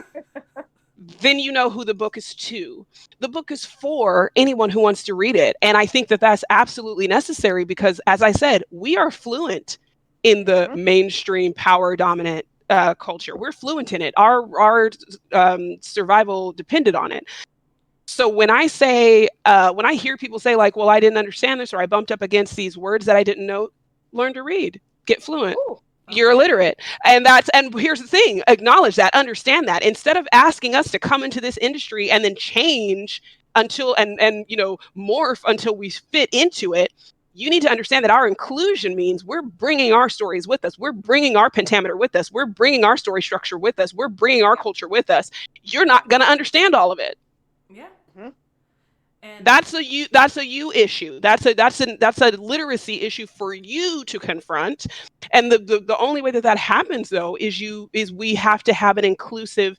then you know who the book is to. The book is for anyone who wants to read it, and I think that that's absolutely necessary, because, as I said, we are fluent in the mainstream power dominant culture. We're fluent in it. Our survival depended on it. So when I say, when I hear people say like, well, I didn't understand this, or I bumped up against these words that I didn't know, learn to read, get fluent. Ooh. You're illiterate. And here's the thing, acknowledge that, understand that. Instead of asking us to come into this industry and then change until and morph until we fit into it. You need to understand that our inclusion means we're bringing our stories with us. We're bringing our pentameter with us. We're bringing our story structure with us. We're bringing our culture with us. You're not going to understand all of it. Yeah. Mm-hmm. And That's a you issue. That's a literacy issue for you to confront. And the only way that happens though is we have to have an inclusive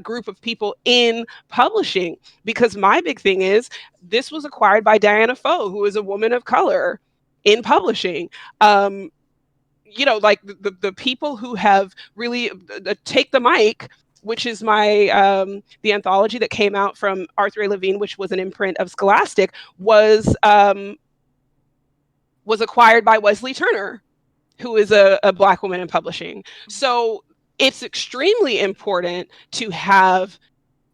group of people in publishing, because my big thing is this was acquired by Diana Foe, who is a woman of color in publishing. Like the people who have really Take the Mic, which is my the anthology that came out from Arthur A. Levine, which was an imprint of Scholastic, was acquired by Wesley Turner, who is a Black woman in publishing. So it's extremely important to have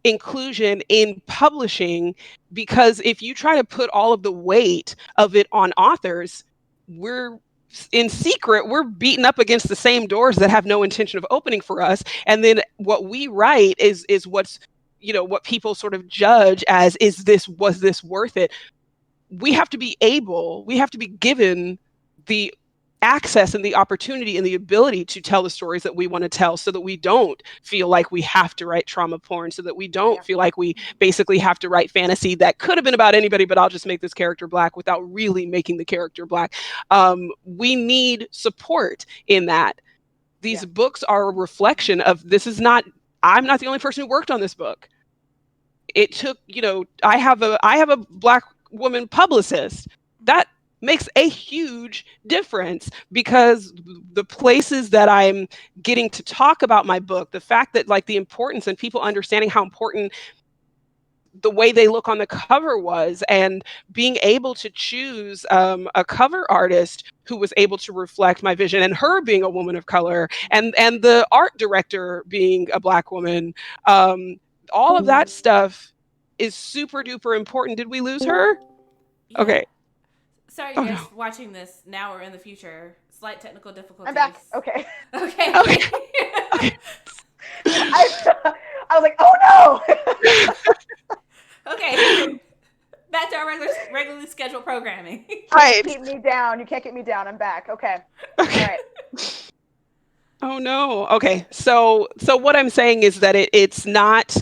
inclusion in publishing, because if you try to put all of the weight of it on authors, we're in secret, we're beating up against the same doors that have no intention of opening for us. And then what we write is what's, what people sort of judge as, was this worth it? We have to be given the access and the opportunity and the ability to tell the stories that we want to tell, so that we don't feel like we have to write trauma porn, so that we don't feel like we basically have to write fantasy that could have been about anybody, but I'll just make this character Black without really making the character Black. We need support in that. These books are a reflection of, I'm not the only person who worked on this book. It took, I have a Black woman publicist. That makes a huge difference, because the places that I'm getting to talk about my book, the fact that like the importance and people understanding how important the way they look on the cover was, and being able to choose a cover artist who was able to reflect my vision, and her being a woman of color, and the art director being a Black woman, all of that stuff is super duper important. Did we lose her? yeah. Okay. Sorry, you guys watching this now or in the future. Slight technical difficulties. I'm back. Okay. Okay. Okay. I was like, oh no. Okay. Back to our regularly scheduled programming. Right. Keep me down. You can't get me down. I'm back. Okay. Okay. All right. Oh no. Okay. So what I'm saying is that it's not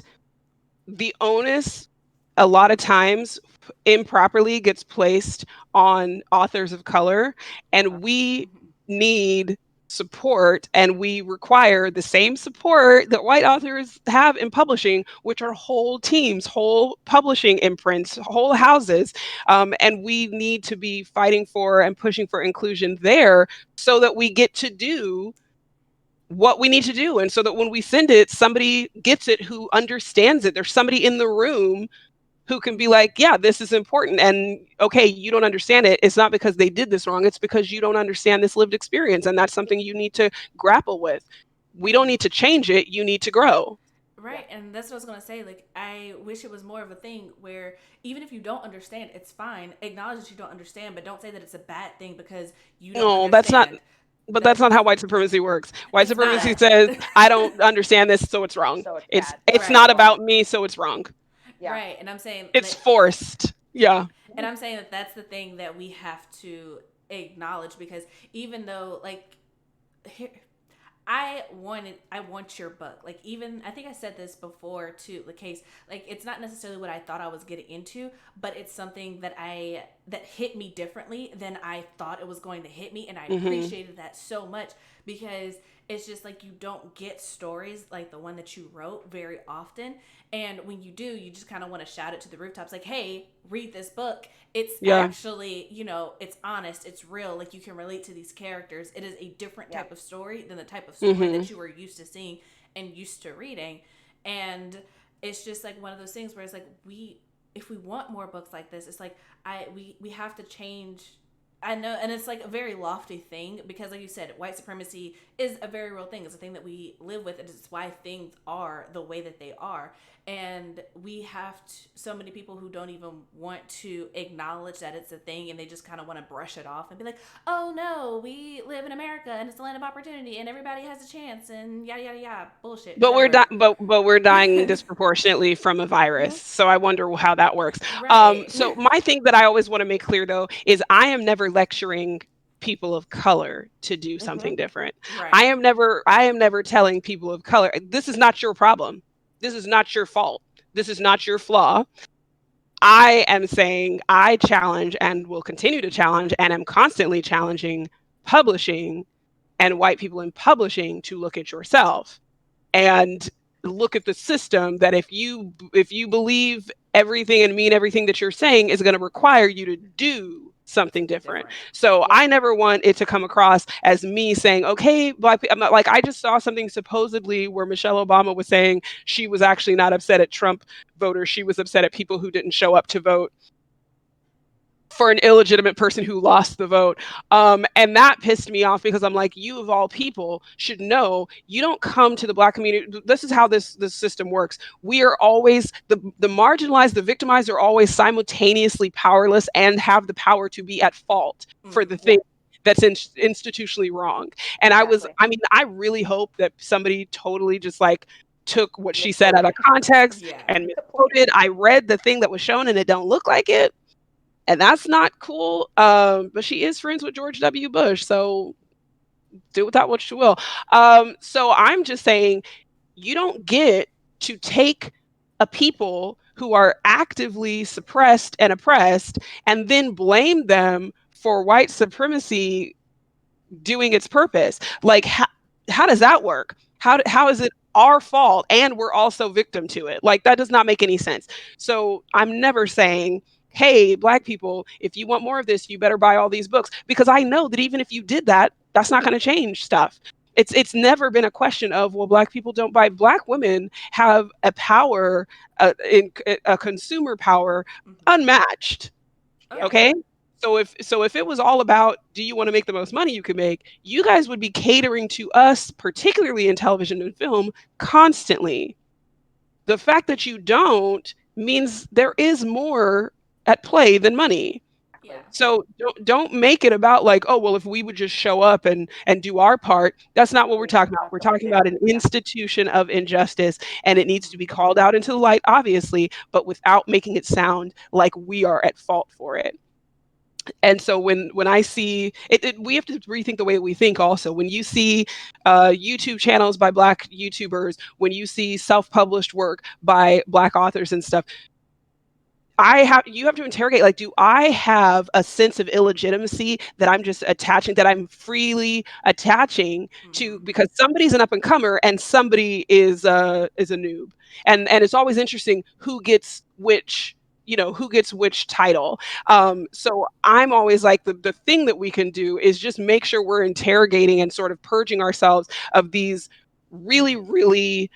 the onus, a lot of times improperly gets placed on authors of color, and we need support, and we require the same support that white authors have in publishing, which are whole teams, whole publishing imprints, whole houses, and we need to be fighting for and pushing for inclusion there, so that we get to do what we need to do, and so that when we send it, somebody gets it who understands it. There's somebody in the room who can be like, yeah, this is important. And okay, you don't understand it. It's not because they did this wrong. It's because you don't understand this lived experience. And that's something you need to grapple with. We don't need to change it. You need to grow. Right. And that's what I was going to say. Like, I wish it was more of a thing where even if you don't understand, it's fine. Acknowledge that you don't understand, but don't say that it's a bad thing because you don't understand. That's not how white supremacy works. White supremacy says, I don't understand this, so it's wrong. So it's not about me, so it's wrong. Yeah. Right. And I'm saying it's forced. Yeah. And I'm saying that that's the thing that we have to acknowledge, because even though, like, here, I want your book. Like, even, I think I said this before to LaKase, like, it's not necessarily what I thought I was getting into, but it's something that hit me differently than I thought it was going to hit me. And I appreciated that so much, because it's just like, you don't get stories like the one that you wrote very often. And when you do, you just kind of want to shout it to the rooftops, like, hey, read this book. It's actually, it's honest, it's real. Like, you can relate to these characters. It is a different type of story than the type of story that you were used to seeing and used to reading. And it's just like one of those things where it's like, if we want more books like this, it's like, we have to change I know, and it's like a very lofty thing because, like you said, white supremacy is a very real thing. It's a thing that we live with, and it's why things are the way that they are. And we have so many people who don't even want to acknowledge that it's a thing, and they just kind of want to brush it off and be like, "Oh no, we live in America, and it's a land of opportunity, and everybody has a chance, and yada yada yada, bullshit, But whatever." we're dying disproportionately from a virus. So I wonder how that works. Right. So my thing that I always want to make clear though is I am never lecturing people of color to do something different. Right. I am never telling people of color, this is not your problem. This is not your fault. This is not your flaw. I am saying I challenge and will continue to challenge and am constantly challenging publishing and white people in publishing to look at yourself and look at the system that if you believe everything and mean everything that you're saying is going to require you to do something different. So I never want it to come across as me saying, okay, black people, I'm not like, I just saw something supposedly where Michelle Obama was saying she was actually not upset at Trump voters. She was upset at people who didn't show up to vote for an illegitimate person who lost the vote. And that pissed me off because I'm like, you of all people should know you don't come to the black community. This is how this system works. We are always the marginalized, the victimized are always simultaneously powerless and have the power to be at fault for the thing that's institutionally wrong. And I really hope that somebody totally just like took what she said out of context and misquoted. I read the thing that was shown and it don't look like it. And that's not cool. But she is friends with George W. Bush, so do with that what you will. So I'm just saying, you don't get to take a people who are actively suppressed and oppressed and then blame them for white supremacy doing its purpose. Like, how does that work? How is it our fault and we're also victim to it? Like, that does not make any sense. So I'm never saying, hey, black people, if you want more of this, you better buy all these books, because I know that even if you did that, that's not going to change stuff. It's never been a question of, well, black people don't buy. Black women have a power, in a consumer power unmatched. Okay. So if it was all about, do you want to make the most money you can make, you guys would be catering to us, particularly in television and film, constantly. The fact that you don't means there is more at play than money. Yeah. So don't make it about like, oh, well, if we would just show up and do our part. That's not what we're talking about. We're talking about an institution of injustice, and it needs to be called out into the light, obviously, but without making it sound like we are at fault for it. And so when I see it, we have to rethink the way we think also. When you see YouTube channels by black YouTubers, when you see self-published work by black authors and stuff, you have to interrogate, like, do I have a sense of illegitimacy that I'm just attaching, that I'm freely attaching to, because somebody's an up and comer and somebody is a noob. And it's always interesting who gets which, who gets which title. So I'm always like, the thing that we can do is just make sure we're interrogating and sort of purging ourselves of these really, really,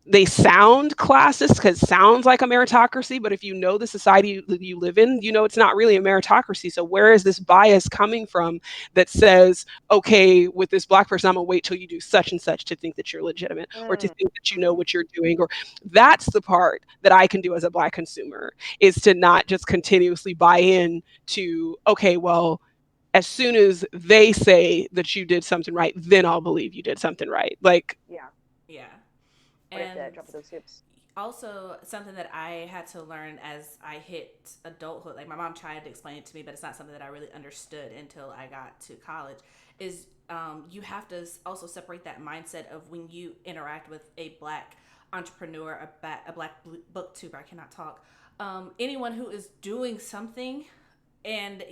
they sound classist because it sounds like a meritocracy, but if you know the society that you live in, you know it's not really a meritocracy. So where is this bias coming from that says, okay, with this black person, I'm gonna wait till you do such and such to think that you're legitimate, or to think that you know what you're doing? Or that's the part that I can do as a black consumer, is to not just continuously buy in to, okay, well, as soon as they say that you did something right, then I'll believe you did something right. Like, Yeah. And jump those hoops. Also, something that I had to learn as I hit adulthood, like my mom tried to explain it to me, but it's not something that I really understood until I got to college, is you have to also separate that mindset of when you interact with a black entrepreneur, a black booktuber, I cannot talk, anyone who is doing something, and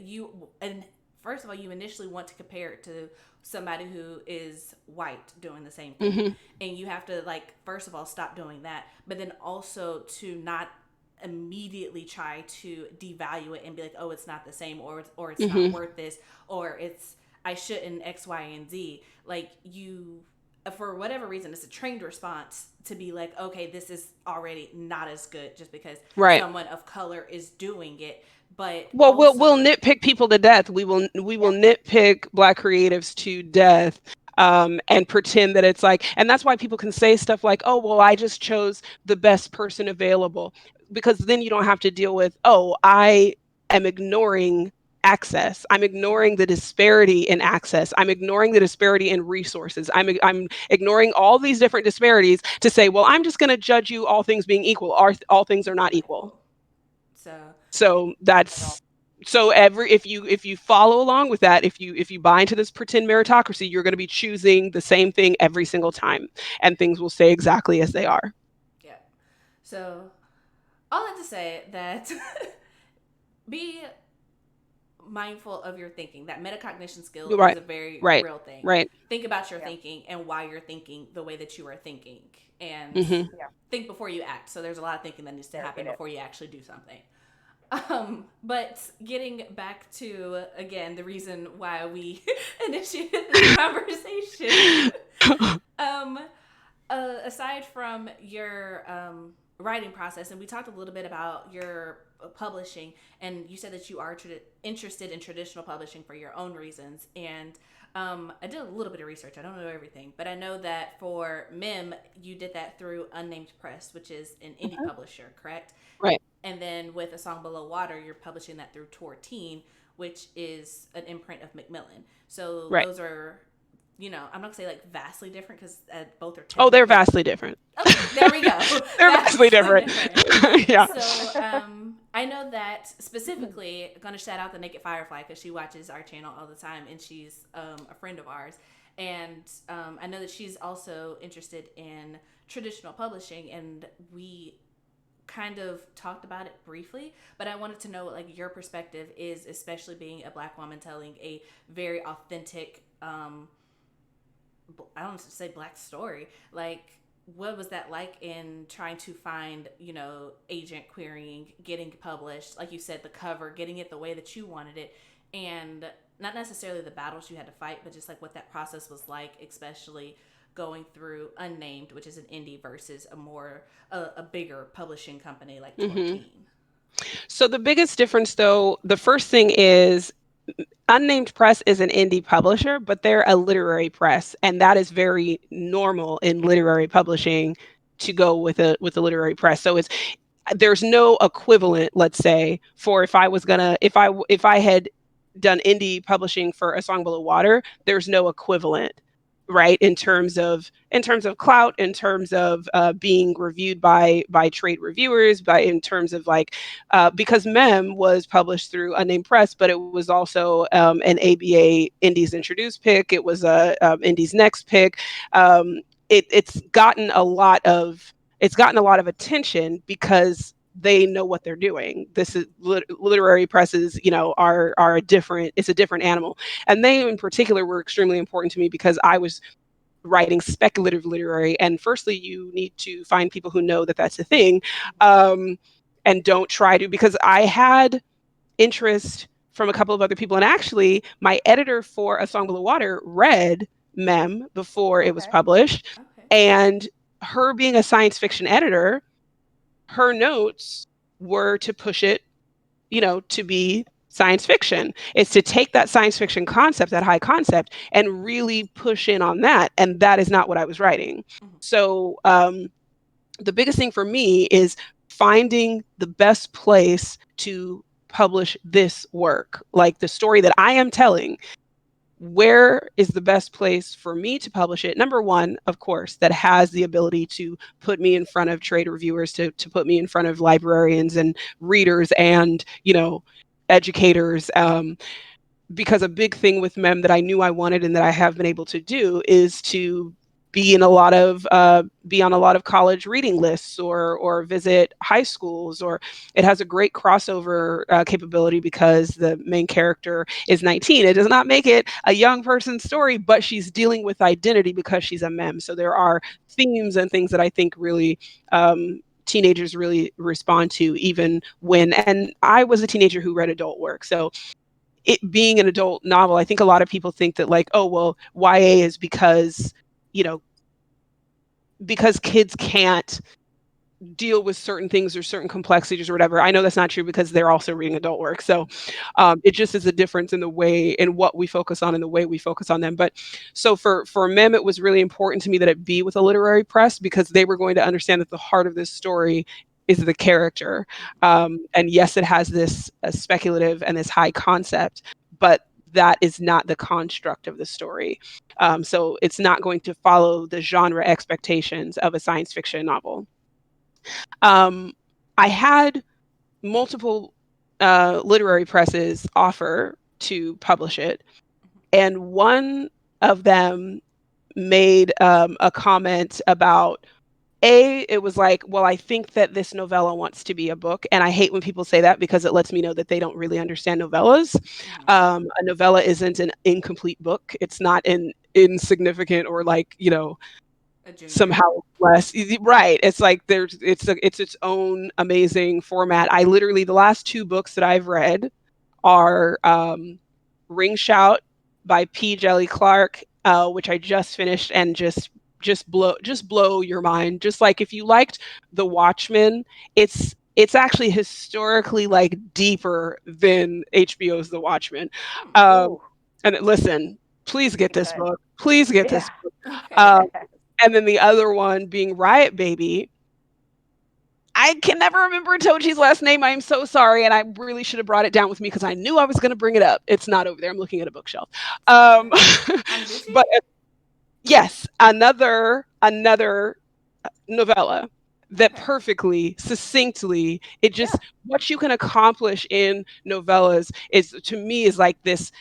first of all, you initially want to compare it to somebody who is white doing the same thing. And you have to, like, first of all, stop doing that, but then also to not immediately try to devalue it and be like, oh, it's not the same, or it's not worth this, or it's, I shouldn't X, Y, and Z. Like, you for whatever reason, it's a trained response to be like, okay, this is already not as good just because Right. someone of color is doing it. But Well, also, we'll nitpick people to death. We will nitpick Black creatives to death, and pretend that it's like, and that's why people can say stuff like, "Oh, well, I just chose the best person available," because then you don't have to deal with, "Oh, I am ignoring access. I'm ignoring the disparity in access. I'm ignoring the disparity in resources. I'm ignoring all these different disparities to say, well, I'm just going to judge you all things being equal. All things are not not equal." equal. So So that's so every if you follow along with that, if you buy into this pretend meritocracy, you're going to be choosing the same thing every single time, and things will stay exactly as they are. yeah. So all that to say that be mindful of your thinking. That metacognition skill is Right, a very right, real thing. right. Think about your Yeah. thinking and why you're thinking the way that you are thinking, and Hmm. Yeah. think before you act. So there's a lot of thinking that needs to happen Interrogate it. before you actually do something. But getting back to again the reason why we initiated this conversation. um, Aside from your writing process, and we talked a little bit about your publishing, and you said that you are interested in traditional publishing for your own reasons. And I did a little bit of research. I don't know everything, but I know that for Mem, you did that through Unnamed Press, which is an indie publisher, correct? Right. And then with A Song Below Water, you're publishing that through Torteen, which is an imprint of Macmillan. So Right. those are, I'm not gonna say like vastly different because both are Oh, they're technically. vastly different. Okay, there we go. They're vastly different. Yeah. So I know that specifically, I'm gonna shout out the Naked Firefly because she watches our channel all the time, and she's a friend of ours. And I know that she's also interested in traditional publishing, and we kind of talked about it briefly, but I wanted to know what like your perspective is, especially being a Black woman telling a very authentic I don't say Black story. Like, what was that like in trying to find, agent querying, getting published, like you said, the cover, getting it the way that you wanted it, and not necessarily the battles you had to fight, but just like what that process was like, especially going through Unnamed, which is an indie, versus a bigger publishing company like Hmm. Torteen. So the biggest difference, though, the first thing is Unnamed Press is an indie publisher, but they're a literary press, and that is very normal in literary publishing to go with a literary press. So there's no equivalent, let's say, for if I had done indie publishing for A Song Below Water, there's no equivalent, right, in terms of clout, in terms of being reviewed by trade reviewers, in terms of like because Mem was published through Unnamed Press, but it was also an ABA Indies Introduced pick. It was a Indies Next pick. It's gotten a lot of attention because they know what they're doing. This is literary presses, are a different. It's a different animal, and they in particular were extremely important to me because I was writing speculative literary, and firstly, you need to find people who know that that's a thing, and don't try to, because I had interest from a couple of other people, and actually, my editor for A Song Below Water read Mem before it was published, Okay. and her being a science fiction editor, her notes were to push it, to be science fiction. It's to take that science fiction concept, that high concept, and really push in on that. And that is not what I was writing. Mm-hmm. So the biggest thing for me is finding the best place to publish this work, like the story that I am telling. Where is the best place for me to publish it? Number one, of course, that has the ability to put me in front of trade reviewers, to put me in front of librarians and readers and, educators. Because a big thing with Mem that I knew I wanted and that I have been able to do is to be on a lot of college reading lists, or visit high schools, or it has a great crossover capability because the main character is 19. It does not make it a young person's story, but she's dealing with identity because she's a Mem. So there are themes and things that I think really teenagers really respond to, even when, and I was a teenager who read adult work. So it being an adult novel, I think a lot of people think that like, oh, well, YA is because, because kids can't deal with certain things or certain complexities or whatever. I know that's not true because they're also reading adult work. So it just is a difference in the way in what we focus on and the way we focus on them. But so for Mem, it was really important to me that it be with a literary press because they were going to understand that the heart of this story is the character. And yes, it has this speculative and this high concept, but that is not the construct of the story. So it's not going to follow the genre expectations of a science fiction novel. I had multiple literary presses offer to publish it, and one of them made a comment about it was like, well, I think that this novella wants to be a book. And I hate when people say that because it lets me know that they don't really understand novellas. A novella isn't an incomplete book. It's not an insignificant or like, somehow less right. It's like it's its own amazing format. I literally, the last two books that I've read are Ring Shout by P. Jelly Clark, which I just finished, and just blow your mind. Just like if you liked The Watchmen, it's actually historically like deeper than HBO's The Watchmen. And listen, please get this book. Please get this book. And then the other one being Riot Baby. I can never remember Toji's last name. I'm so sorry. And I really should have brought it down with me because I knew I was going to bring it up. It's not over there. I'm looking at a bookshelf. But yes, another novella that perfectly, succinctly, it just, what you can accomplish in novellas is, to me, is like this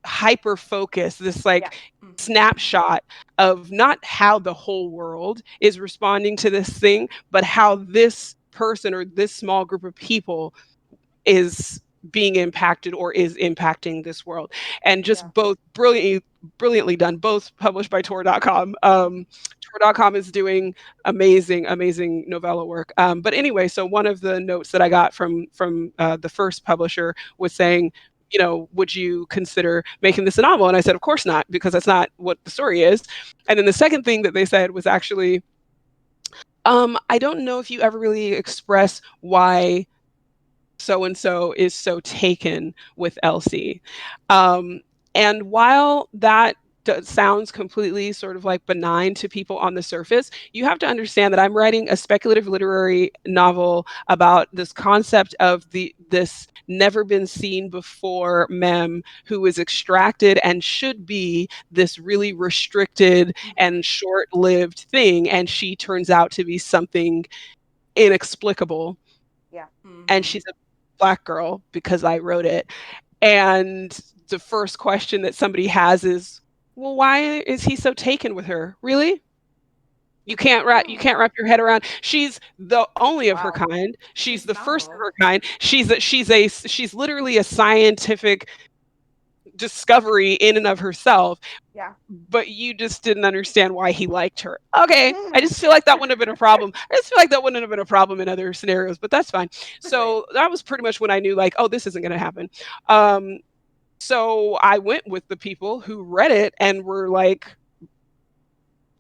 hyper focus, this like snapshot of not how the whole world is responding to this thing, but how this person or this small group of people is being impacted or is impacting this world. And just both brilliantly done, both published by Tor.com. Tor.com is doing amazing novella work. But anyway, so one of the notes that I got from the first publisher was saying, would you consider making this a novel? And I said, of course not, because that's not what the story is. And then the second thing that they said was actually, I don't know if you ever really express why so-and-so is so taken with Elsie. And while that sounds completely sort of like benign to people on the surface, you have to understand that I'm writing a speculative literary novel about this concept of this never been seen before mem who is extracted and should be this really restricted and short-lived thing, and she turns out to be something inexplicable. And she's a Black girl because I wrote it. And the first question that somebody has is, well, why is he so taken with her? Really? You can't wrap your head around. She's the only of her kind. She's the first of her kind. She's literally a scientific discovery in and of herself. But you just didn't understand why he liked her. Okay, I just feel like that wouldn't have been a problem. I just feel like that wouldn't have been a problem in other scenarios, but that's fine. So that was pretty much when I knew, like, oh, this isn't going to happen. So I went with the people who read it and were like,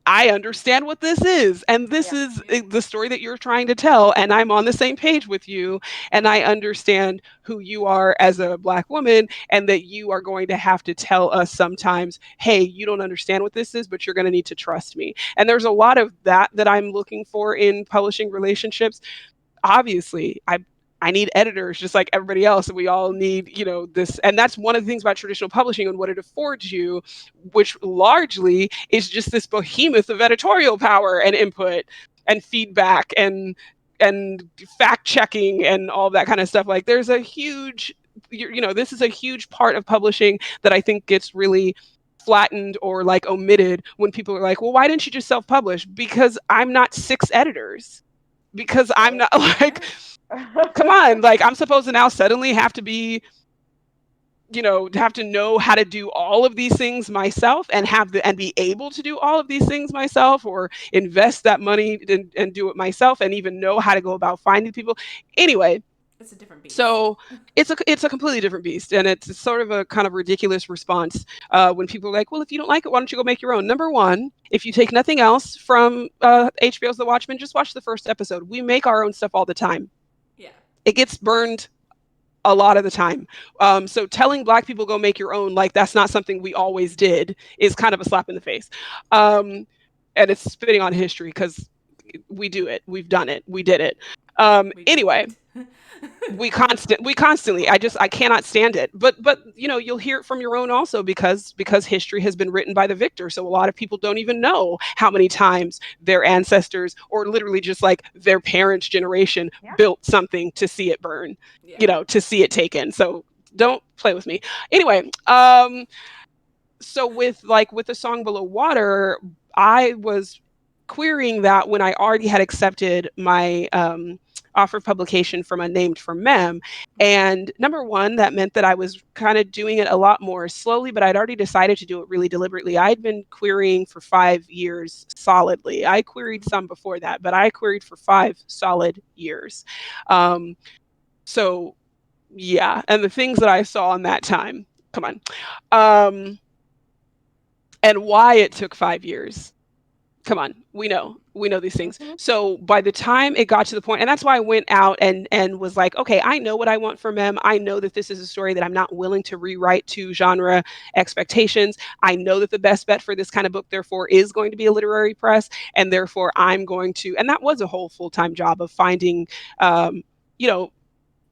I understand what this is. And this is the story that you're trying to tell. And I'm on the same page with you. And I understand who you are as a Black woman, and that you are going to have to tell us sometimes, hey, you don't understand what this is, but you're going to need to trust me. And there's a lot of that I'm looking for in publishing relationships. Obviously, I need editors just like everybody else. And we all need, this. And that's one of the things about traditional publishing and what it affords you, which largely is just this behemoth of editorial power and input and feedback and fact checking and all that kind of stuff. Like there's a huge, this is a huge part of publishing that I think gets really flattened or like omitted when people are like, well, why didn't you just self-publish? Because I'm not 6 editors. Because I'm not like, come on, like I'm supposed to now suddenly have to be, have to know how to do all of these things myself and and be able to do all of these things myself, or invest that money and do it myself, and even know how to go about finding people. Anyway, It's a different beast. So it's a completely different beast, and it's sort of a kind of ridiculous response when people are like, well, if you don't like it, why don't you go make your own? Number one, if you take nothing else from HBO's The Watchmen, just watch the first episode. We make our own stuff all the time. Yeah. It gets burned a lot of the time. So telling Black people go make your own, like that's not something we always did, is kind of a slap in the face. And it's spitting on history because we do it. We've done it. We did it. Anyway, we constantly, I cannot stand it. But you'll hear it from your own also, because history has been written by the victor. So a lot of people don't even know how many times their ancestors, or literally just like their parents' generation, built something to see it burn, to see it taken. So don't play with me. Anyway, so with the song Below Water, I was querying that when I already had accepted my offer of publication from Unnamed from Mem. And number one, that meant that I was kind of doing it a lot more slowly, but I'd already decided to do it really deliberately. I'd been querying for 5 years solidly. I queried some before that, but I queried for 5 solid years. So yeah, and the things that I saw in that time, come on. And why it took 5 years. Come on, we know these things. So by the time it got to the point, and that's why I went out and was like, okay, I know what I want from Mem. I know that this is a story that I'm not willing to rewrite to genre expectations. I know that the best bet for this kind of book, therefore, is going to be a literary press, and therefore I'm going to, and that was a whole full-time job of finding,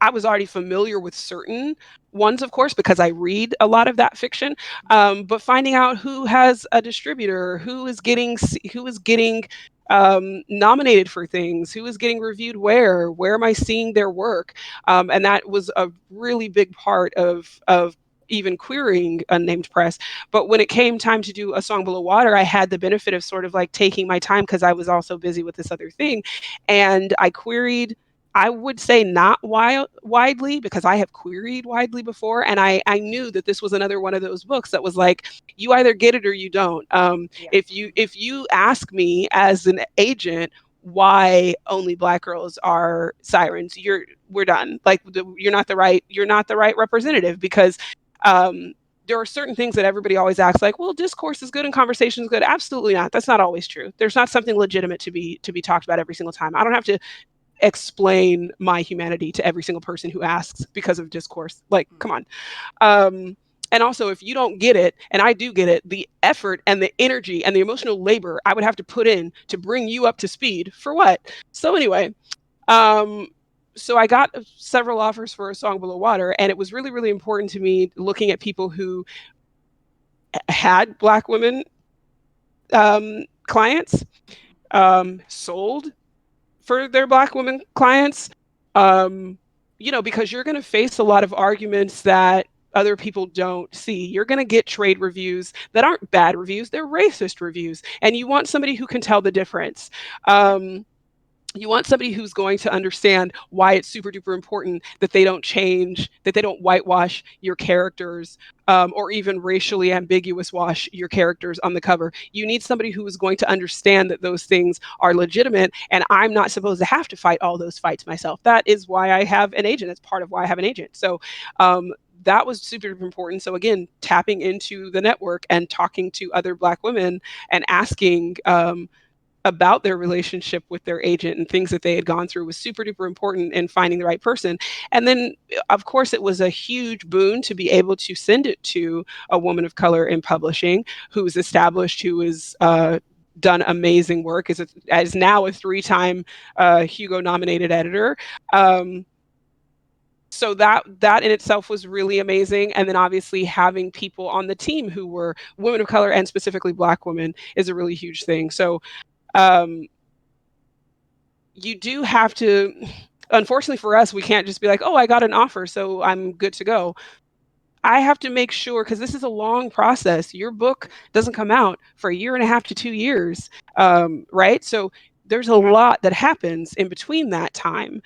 I was already familiar with certain ones, of course, because I read a lot of that fiction. But finding out who has a distributor, who is getting nominated for things, who is getting reviewed where am I seeing their work, and that was a really big part of even querying Unnamed Press. But when it came time to do A Song Below Water, I had the benefit of sort of like taking my time because I was also busy with this other thing, and I queried. I would say not widely, because I have queried widely before. And I knew that this was another one of those books that was like, you either get it or you don't. If you ask me as an agent why only Black girls are sirens, we're done. Like you're not the right representative, because there are certain things that everybody always acts like, well, discourse is good and conversation is good. Absolutely not. That's not always true. There's not something legitimate to be talked about every single time. I don't have to explain my humanity to every single person who asks because of discourse. Like, come on. And also, if you don't get it, and I do get it, the effort and the energy and the emotional labor I would have to put in to bring you up to speed for what? So anyway, so I got several offers for A Song Below Water, and it was really, really important to me looking at people who had Black women clients, sold for their Black women clients, because you're going to face a lot of arguments that other people don't see. You're going to get trade reviews that aren't bad reviews, they're racist reviews. And you want somebody who can tell the difference. You want somebody who's going to understand why it's super duper important that they don't whitewash your characters, or even racially ambiguous wash your characters on the cover. You need somebody who is going to understand that those things are legitimate, and I'm not supposed to have to fight all those fights myself. That is why I have an agent. That's part of why I have an agent. So that was super important. So again, tapping into the network and talking to other Black women and asking about their relationship with their agent and things that they had gone through was super duper important in finding the right person. And then, of course, it was a huge boon to be able to send it to a woman of color in publishing who's established, who is done amazing work, as now a 3-time Hugo nominated editor. So that in itself was really amazing. And then obviously having people on the team who were women of color, and specifically Black women, is a really huge thing. So you do have to, unfortunately for us, we can't just be like, oh, I got an offer, so I'm good to go. I have to make sure, because this is a long process. Your book doesn't come out for 1.5 to 2 years, right? So there's a lot that happens in between that time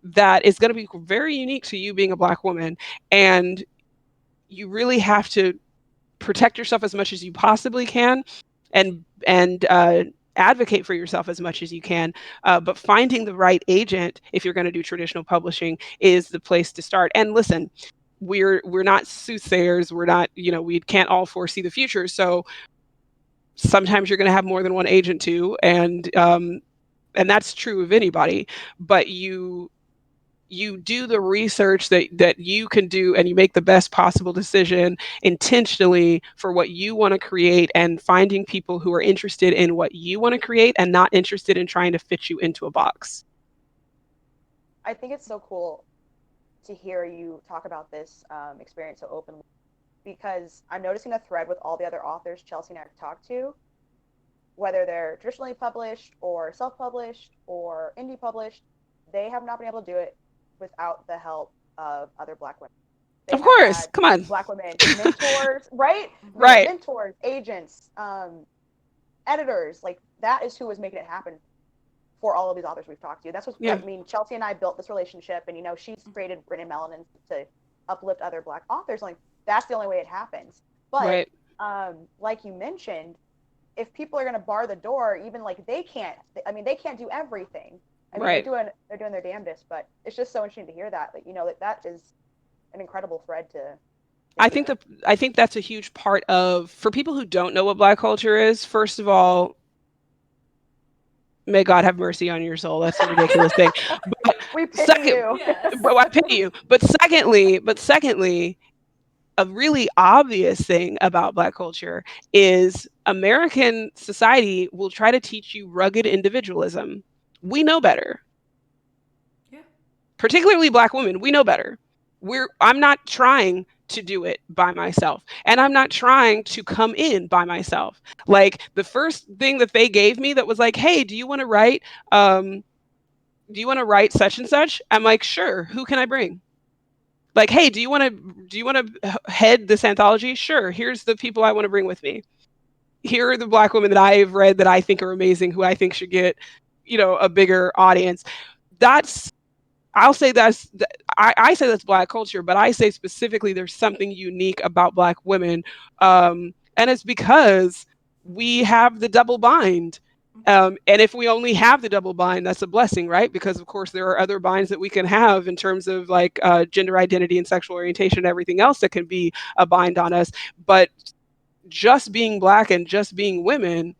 that is going to be very unique to you being a Black woman. And you really have to protect yourself as much as you possibly can, and advocate for yourself as much as you can. But finding the right agent, if you're going to do traditional publishing, is the place to start. And listen, we're not soothsayers. We're not, we can't all foresee the future. So sometimes you're going to have more than one agent too. And that's true of anybody, but you do the research that you can do, and you make the best possible decision intentionally for what you want to create, and finding people who are interested in what you want to create and not interested in trying to fit you into a box. I think it's so cool to hear you talk about this experience so openly, because I'm noticing a thread with all the other authors Chelsea and I have talked to, whether they're traditionally published or self-published or indie published, they have not been able to do it without the help of other Black women. Of course, come on. Black women, mentors, right? Right. Mentors, agents, editors, like that is who was making it happen for all of these authors we've talked to. That's what I mean. Chelsea and I built this relationship, and she's created Brittany Melanin to uplift other Black authors. Like that's the only way it happens. But like you mentioned, if people are going to bar the door, even like they can't do everything. I mean, they're doing their damnedest, but it's just so interesting to hear that. Like, that is an incredible thread to. I think that's a huge part of, for people who don't know what Black culture is. First of all, may God have mercy on your soul. That's a ridiculous thing. But we pity you. Yes. But I pity you. But secondly, a really obvious thing about Black culture is American society will try to teach you rugged individualism. We know better. Yeah. Particularly Black women, we know better. I'm not trying to do it by myself, and I'm not trying to come in by myself. Like the first thing that they gave me that was like, "Hey, do you want to write? Do you want to write such and such?" I'm like, "Sure. Who can I bring?" Like, "Hey, do you want to head this anthology?" "Sure. Here's the people I want to bring with me. Here are the Black women that I've read that I think are amazing, who I think should get, a bigger audience." I say that's Black culture, but I say specifically there's something unique about Black women, and it's because we have the double bind. And if we only have the double bind, that's a blessing, right? Because of course there are other binds that we can have in terms of like gender identity and sexual orientation and everything else that can be a bind on us. But just being Black and just being women,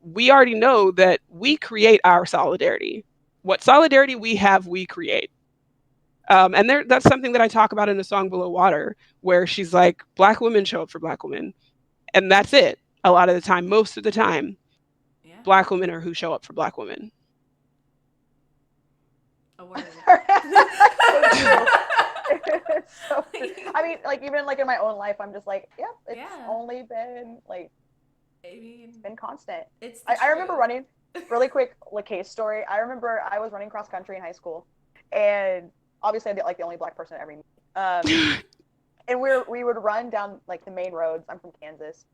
we already know that we create our solidarity. What solidarity we have, we create. And that's something that I talk about in the song Below Water, where she's like, Black women show up for Black women. And that's it. A lot of the time, most of the time, Black women are who show up for Black women. A word. So, I mean, like, even like in my own life, I'm just like, yep, it's only been like, it's been constant. I remember running, really quick LaKase story. I remember I was running cross country in high school, and obviously I'm like the only Black person I ever meet. And we would run down like the main roads. I'm from Kansas.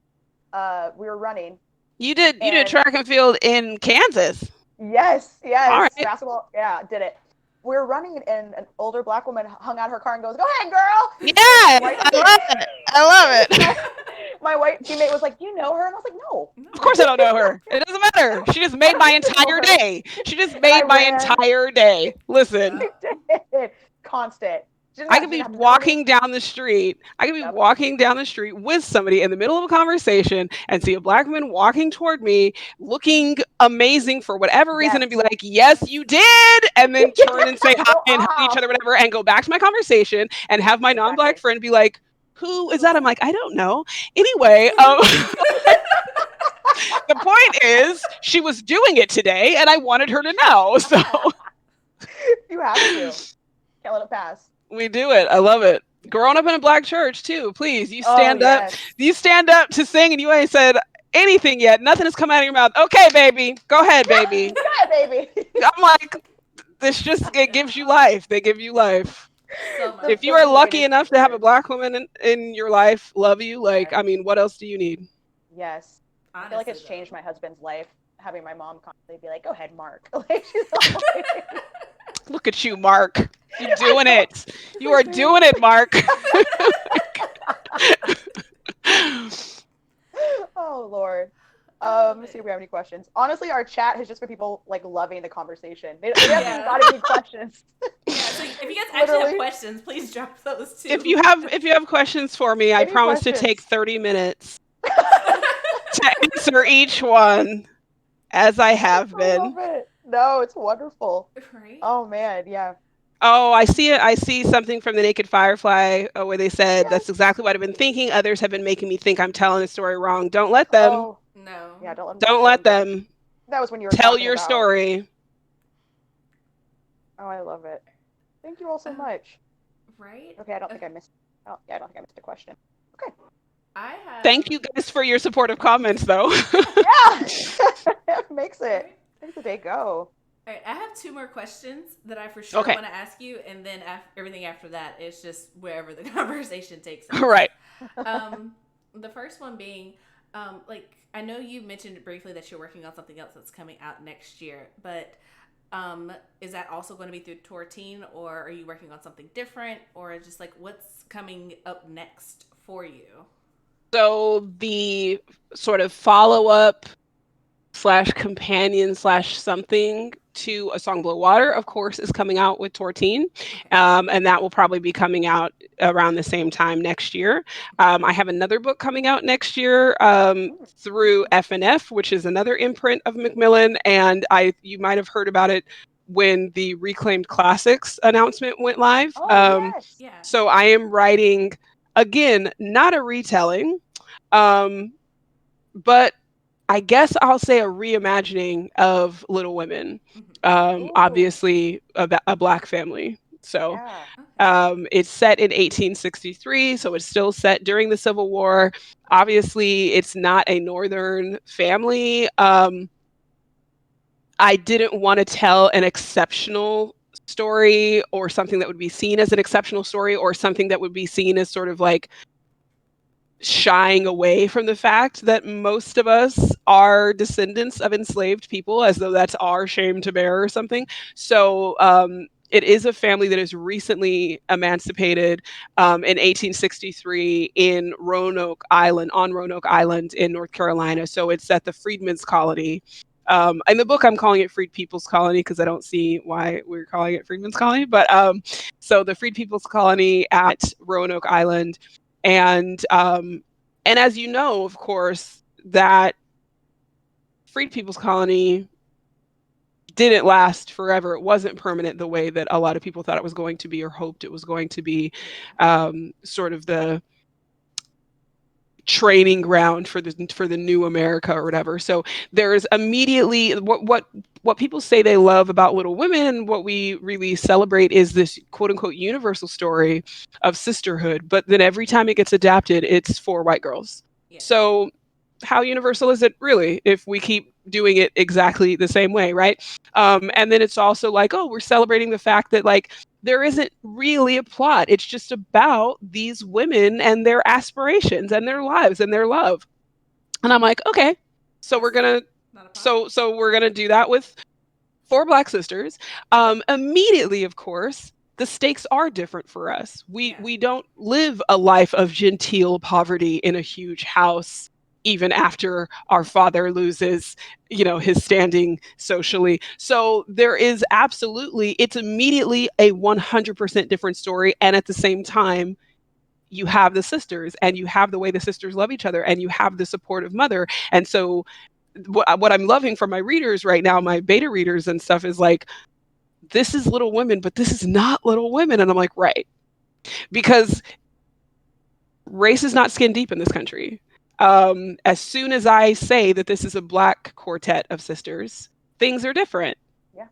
We were running. You did track and field in Kansas? Yes. All right. Basketball. Yeah, did it. We were running, and an older Black woman hung out her car and goes, "Go ahead, girl." Yeah, I love it. My white teammate was like, "You know her?" And I was like, "No." Of course I don't know her. It doesn't matter. She just made my entire day. Entire day. Listen. Constant. I could be walking down the street. Walking down the street with somebody in the middle of a conversation and see a Black woman walking toward me, looking amazing for whatever reason, and be like, "Yes, you did," and then turn and say hi and hug each other, whatever, and go back to my conversation and have my non-Black friend be like, "Who is that?" I'm like, "I don't know." Anyway, the point is, she was doing it today, and I wanted her to know. So you have to. Can't let it pass. We do it. I love it. Growing up in a Black church too. Please, you stand up. You stand up to sing, and you ain't said anything yet. Nothing has come out of your mouth. Okay, baby. Go ahead, baby. Go ahead, baby. I'm like, it gives you life. They give you life. So if you are lucky enough to have a Black woman in your life, love you, like, I mean, what else do you need? Yes. Honestly, I feel like it's changed my husband's life, having my mom constantly be like, "Go ahead, Mark." Like, she's always... Look at you, Mark. You're doing it. You are doing it, Mark. Oh, Lord. Let me see if we have any questions. Honestly, our chat has just been people like loving the conversation. They haven't even got any questions. Yeah, so if you guys actually have questions, please drop those too. If you have questions for me, I promise to take 30 minutes to answer each one, as I have been. I love it. No, it's wonderful. Right? Oh man, yeah. Oh, I see it. I see something from the Naked Firefly where they said that's exactly what I've been thinking. Others have been making me think I'm telling the story wrong. Don't let them. Oh no. Yeah, don't let them. That was when you were tell talking your about... story. Oh, I love it. Thank you all so much. Right? Okay, I don't think I missed. Oh, yeah, I don't think I missed a question. Okay. I have. Thank you guys for your supportive comments, though. Yeah, it makes the day go. All right, I have 2 more questions that I for sure want to ask you, and then everything after that is just wherever the conversation takes us. Right. The first one being, like, I know you mentioned briefly that you're working on something else that's coming out next year, but is that also going to be through Tortine, or are you working on something different, or just like what's coming up next for you? So the sort of follow-up / companion / something to A Song Below Water, of course, is coming out with Tortine. And that will probably be coming out around the same time next year. I have another book coming out next year through F&F, which is another imprint of Macmillan. And you might have heard about it when the Reclaimed Classics announcement went live. Yes. Yeah. So I am writing, again, not a retelling, but I guess I'll say a reimagining of Little Women. Obviously, a Black family. So it's set in 1863, so it's still set during the Civil War. Obviously, it's not a Northern family. I didn't want to tell an exceptional story or something that would be seen as an exceptional story or something that would be seen as sort of like shying away from the fact that most of us are descendants of enslaved people, as though that's our shame to bear or something. So it is a family that is recently emancipated in 1863 in Roanoke Island, on Roanoke Island in North Carolina. So it's at the Freedmen's Colony. In the book, I'm calling it Freed People's Colony because I don't see why we're calling it Freedmen's Colony. But so the Freed People's Colony at Roanoke Island. And as you know, of course, that Freed People's Colony didn't last forever. It wasn't permanent the way that a lot of people thought it was going to be or hoped it was going to be. Sort of the training ground for the new America or whatever. So there's immediately what people say they love about Little Women, and what we really celebrate is this quote unquote universal story of sisterhood. But then every time it gets adapted, it's for white girls. Yeah. So how universal is it really if we keep doing it exactly the same way, right? And then it's also like, oh, we're celebrating the fact that like there isn't really a plot. It's just about these women and their aspirations and their lives and their love. And I'm like, okay, so we're gonna we're gonna do that with 4 Black sisters. Immediately, of course, the stakes are different for us. We don't live a life of genteel poverty in a huge house even after our father loses, his standing socially. So there is absolutely, it's immediately a 100% different story. And at the same time, you have the sisters and you have the way the sisters love each other and you have the supportive mother. And so what I'm loving from my readers right now, my beta readers and stuff, is like, this is Little Women, but this is not Little Women. And I'm like, right. Because race is not skin deep in this country. As soon as I say that this is a Black quartet of sisters, things are different. Yeah.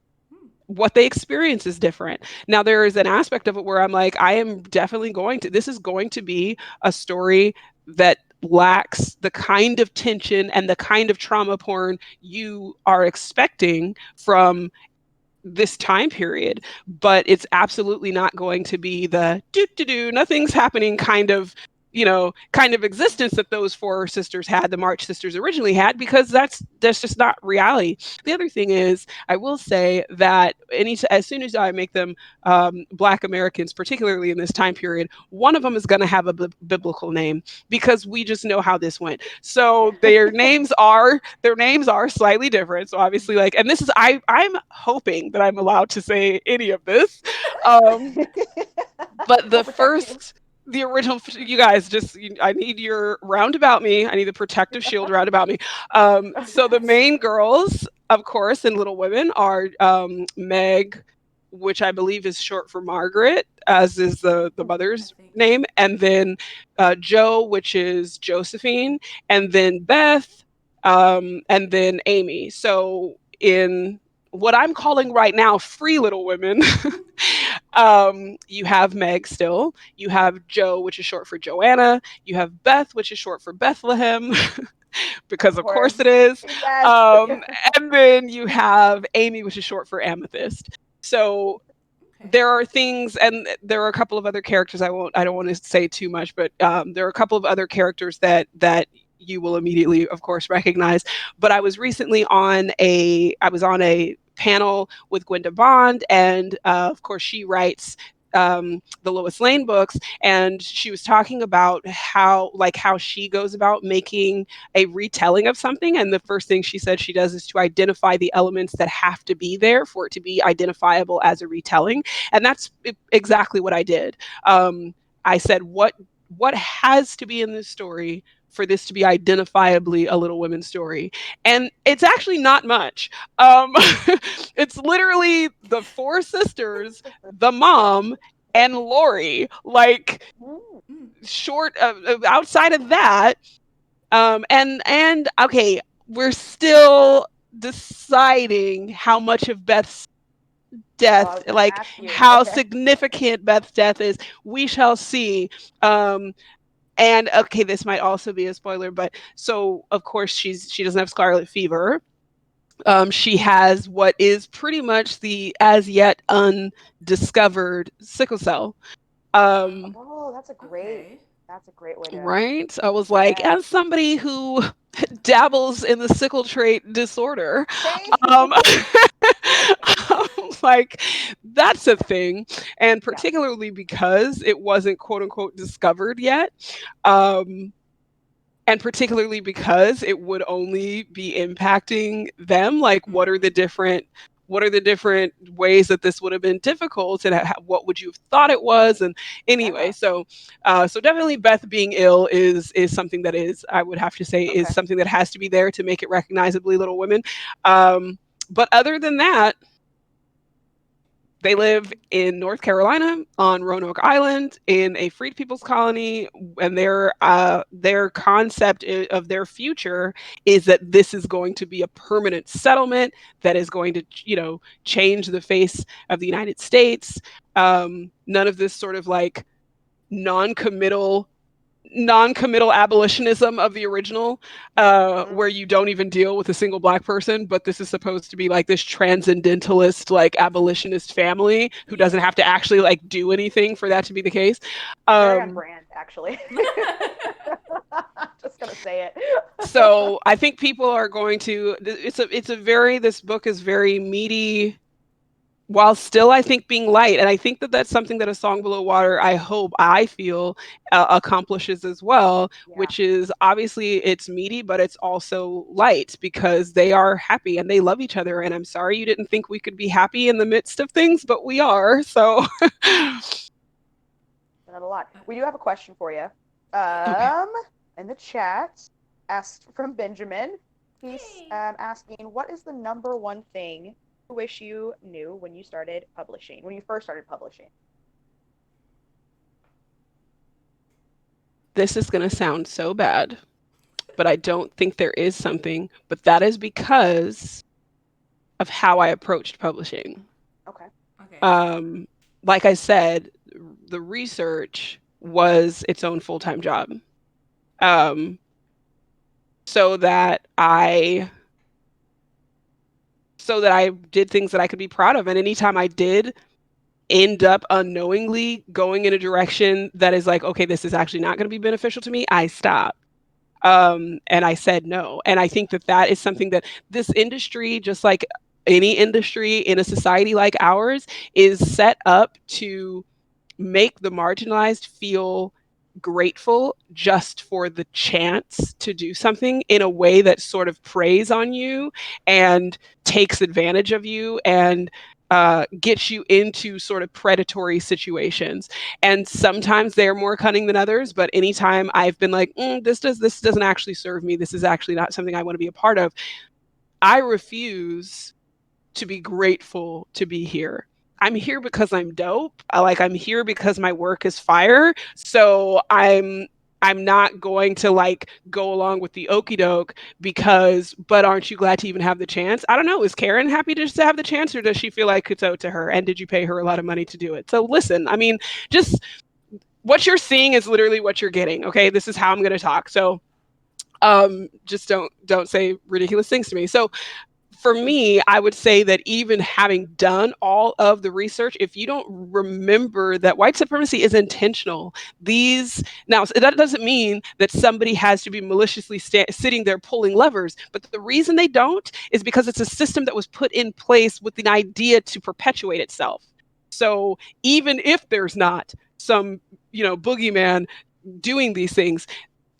What they experience is different. Now, there is an aspect of it where I'm like, I am definitely this is going to be a story that lacks the kind of tension and the kind of trauma porn you are expecting from this time period, but it's absolutely not going to be the nothing's happening kind of kind of existence that those four sisters had, the March sisters originally had, because that's just not reality. The other thing is, I will say that as soon as I make them Black Americans, particularly in this time period, one of them is going to have a biblical name, because we just know how this went. So their names are slightly different. So obviously, and this is I'm hoping that I'm allowed to say any of this, but the original, you guys, I need your roundabout me. I need the protective shield roundabout me. So the main girls, of course, in Little Women are Meg, which I believe is short for Margaret, as is the mother's name, and then Jo, which is Josephine, and then Beth, and then Amy. So in what I'm calling right now Free Little Women, you have Meg still, you have Jo, which is short for Joanna, you have Beth, which is short for Bethlehem, because of course it is. Yes. And then you have Amy, which is short for Amethyst. So there are things, and there are a couple of other characters. I don't want to say too much, but there are a couple of other characters that you will immediately, of course, recognize. But I was recently on a panel with Gwenda Bond, and of course, she writes the Lois Lane books, and she was talking about how she goes about making a retelling of something, and the first thing she said she does is to identify the elements that have to be there for it to be identifiable as a retelling, and that's exactly what I did. I said, what has to be in this story for this to be identifiably a Little Women story? And it's actually not much. It's literally the four sisters, the mom, and Lori. Short of outside of that, and okay, we're still deciding how much of Beth's death, how significant Beth's death is. We shall see. And okay, this might also be a spoiler, but so of course she doesn't have scarlet fever. She has what is pretty much the as yet undiscovered sickle cell. That's a great way to. Right? I was like, as somebody who dabbles in the sickle trait disorder, like, that's a thing. And particularly because it wasn't quote unquote discovered yet. And particularly because it would only be impacting them. What are the different ways that this would have been difficult, and what would you have thought it was? And anyway, so definitely Beth being ill is something that I would have to say is something that has to be there to make it recognizably Little Women. But other than that, they live in North Carolina on Roanoke Island in a freed people's colony, and their concept of their future is that this is going to be a permanent settlement that is going to, change the face of the United States. None of this sort of non-committal abolitionism of the original, where you don't even deal with a single Black person, but this is supposed to be this transcendentalist abolitionist family who doesn't have to actually do anything for that to be the case. Very on brand, actually. Just gonna say it. So I think people are going to. This book is very meaty, while still, I think, being light. And I think that that's something that A Song Below Water, I feel, accomplishes as well, which is obviously it's meaty, but it's also light, because they are happy and they love each other. And I'm sorry you didn't think we could be happy in the midst of things, but we are. So not a lot. We do have a question for you. In the chat, asked from Benjamin. He's asking, what is the number one thing you wish you knew when you first started publishing? This is going to sound so bad, but I don't think there is something, but that is because of how I approached publishing. Okay. Like I said, the research was its own full-time job. So that I did things that I could be proud of. And anytime I did end up unknowingly going in a direction that is like, okay, this is actually not going to be beneficial to me, I stop. And I said no. And I think that that is something that this industry, just like any industry in a society like ours, is set up to make the marginalized feel grateful just for the chance to do something in a way that sort of preys on you and takes advantage of you and gets you into sort of predatory situations. And sometimes they're more cunning than others. But anytime I've been like, this doesn't actually serve me, this is actually not something I want to be a part of, I refuse to be grateful to be here. I'm here because I'm dope. I'm here because my work is fire. So I'm not going to like go along with the okey doke because, but aren't you glad to even have the chance? I don't know. Is Karen happy just to have the chance, or does she feel like it's owed to her? And did you pay her a lot of money to do it? So listen, I mean, just what you're seeing is literally what you're getting. Okay. This is how I'm going to talk. So just don't say ridiculous things to me. So for me, I would say that even having done all of the research, if you don't remember that white supremacy is intentional, these now that doesn't mean that somebody has to be maliciously sitting there pulling levers. But the reason they don't is because it's a system that was put in place with the idea to perpetuate itself. So even if there's not some, boogeyman doing these things,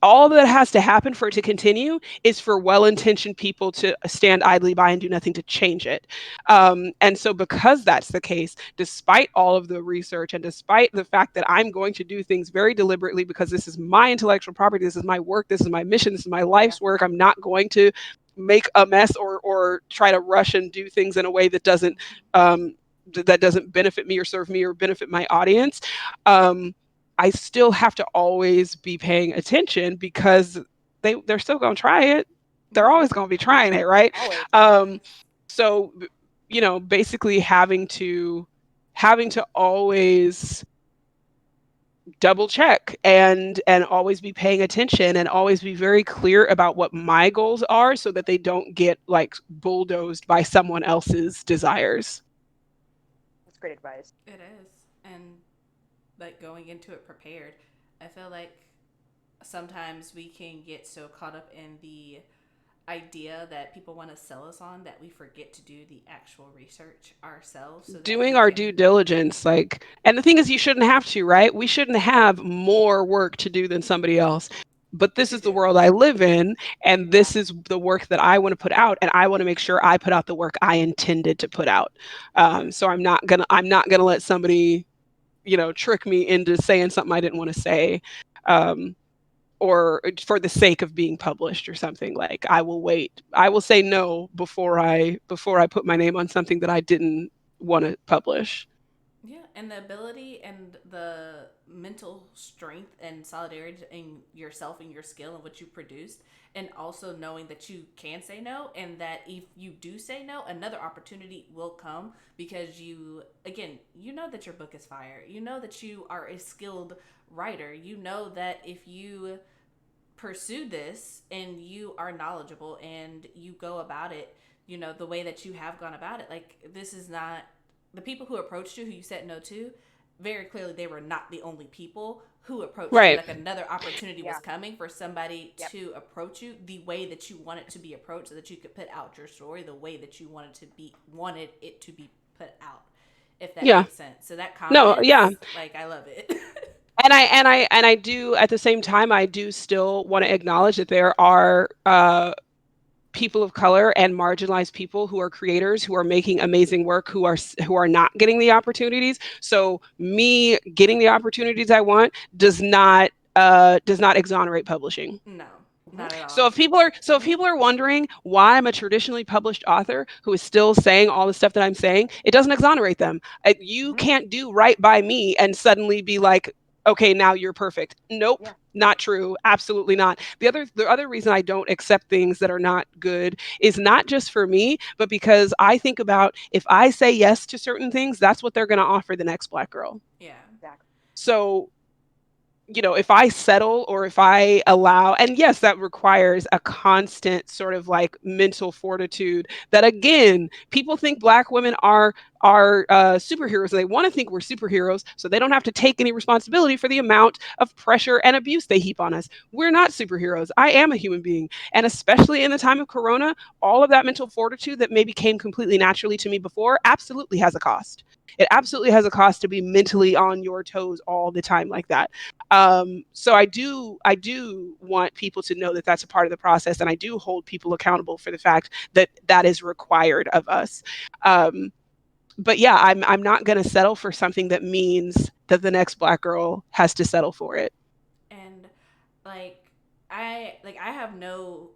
all that has to happen for it to continue is for well-intentioned people to stand idly by and do nothing to change it. And so because that's the case, despite all of the research and despite the fact that I'm going to do things very deliberately because this is my intellectual property, this is my work, this is my mission, this is my life's work, I'm not going to make a mess or try to rush and do things in a way that doesn't benefit me or serve me or benefit my audience. I still have to always be paying attention because they're still going to try it. They're always going to be trying it, right? So, basically having to always double check and always be paying attention and always be very clear about what my goals are so that they don't get like bulldozed by someone else's desires. That's great advice. It is. And like going into it prepared, I feel like sometimes we can get so caught up in the idea that people want to sell us on that we forget to do the actual research ourselves. So Doing our due diligence, and the thing is, you shouldn't have to, right? We shouldn't have more work to do than somebody else. But this is the world I live in, and this is the work that I want to put out, and I want to make sure I put out the work I intended to put out. So I'm not gonna let somebody, trick me into saying something I didn't want to say. Or for the sake of being published or something. Like I will wait. I will say no before I put my name on something that I didn't want to publish. Yeah, and the ability and the mental strength and solidarity in yourself and your skill and what you produced, and also knowing that you can say no, and that if you do say no, another opportunity will come because you know that your book is fire. You know that you are a skilled writer. You know that if you pursue this and you are knowledgeable and you go about it, the way that you have gone about it, like this is not the people who approached you, who you said no to, very clearly they were not the only people who approached you. Like another opportunity was coming for somebody to approach you the way that you wanted to be approached, so that you could put out your story the way that you wanted it to be put out. If that makes sense. So that confidence, like I love it. And I do at the same time, I do still want to acknowledge that there are people of color and marginalized people who are creators, who are making amazing work, who are not getting the opportunities. So me getting the opportunities I want does not exonerate publishing. No. Not at all. So if people are wondering why I'm a traditionally published author who is still saying all the stuff that I'm saying, it doesn't exonerate them. You can't do right by me and suddenly be like, okay, now you're perfect. Nope. Yeah. Not true. Absolutely not. The other reason I don't accept things that are not good is not just for me, but because I think about, if I say yes to certain things, that's what they're going to offer the next Black girl. Yeah. Exactly. So if I settle or if I allow, and yes, that requires a constant sort of like mental fortitude that, again, people think Black women are superheroes. They want to think we're superheroes so they don't have to take any responsibility for the amount of pressure and abuse they heap on us. We're not superheroes. I am a human being. And especially in the time of Corona, all of that mental fortitude that maybe came completely naturally to me before absolutely has a cost. It absolutely has a cost to be mentally on your toes all the time like that. So I do want people to know that that's a part of the process, and I do hold people accountable for the fact that that is required of us. Um, but yeah, I'm not going to settle for something that means that the next Black girl has to settle for it. And like I have no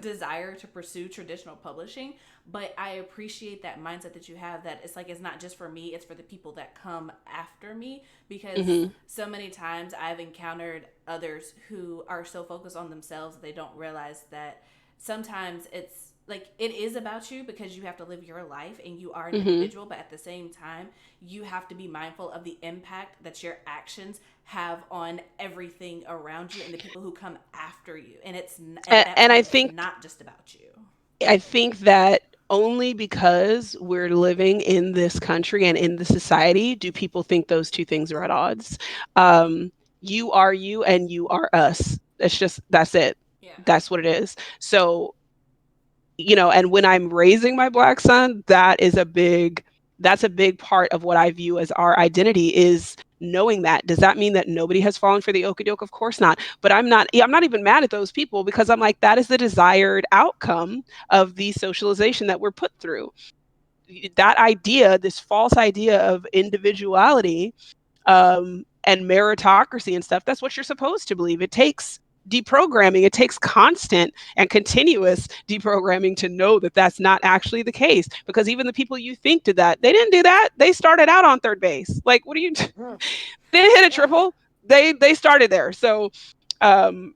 desire to pursue traditional publishing, but I appreciate that mindset that you have, that it's like it's not just for me, it's for the people that come after me, because Hmm. so many times I've encountered others who are so focused on themselves they don't realize that sometimes it's like it is about you because you have to live your life and you are an Hmm. individual, but at the same time you have to be mindful of the impact that your actions have on everything around you and the people who come after you. And and at that And point it's not just about you. I think that only because we're living in this country and in the society do people think those two things are at odds. You are you and you are us. That's it. Yeah. That's what it is. So, and when I'm raising my Black son, that's a big part of what I view as our identity, is knowing that. Does that mean that nobody has fallen for the okie-doke? Of course not. But I'm not even mad at those people, because I'm like, that is the desired outcome of the socialization that we're put through. That idea, this false idea of individuality, and meritocracy and stuff, that's what you're supposed to believe. It takes deprogramming, it takes constant and continuous deprogramming to know that that's not actually the case, because even the people you think did that, they didn't do that. They started out on third base. Like, what are you they didn't hit a Yeah. triple. They started there. So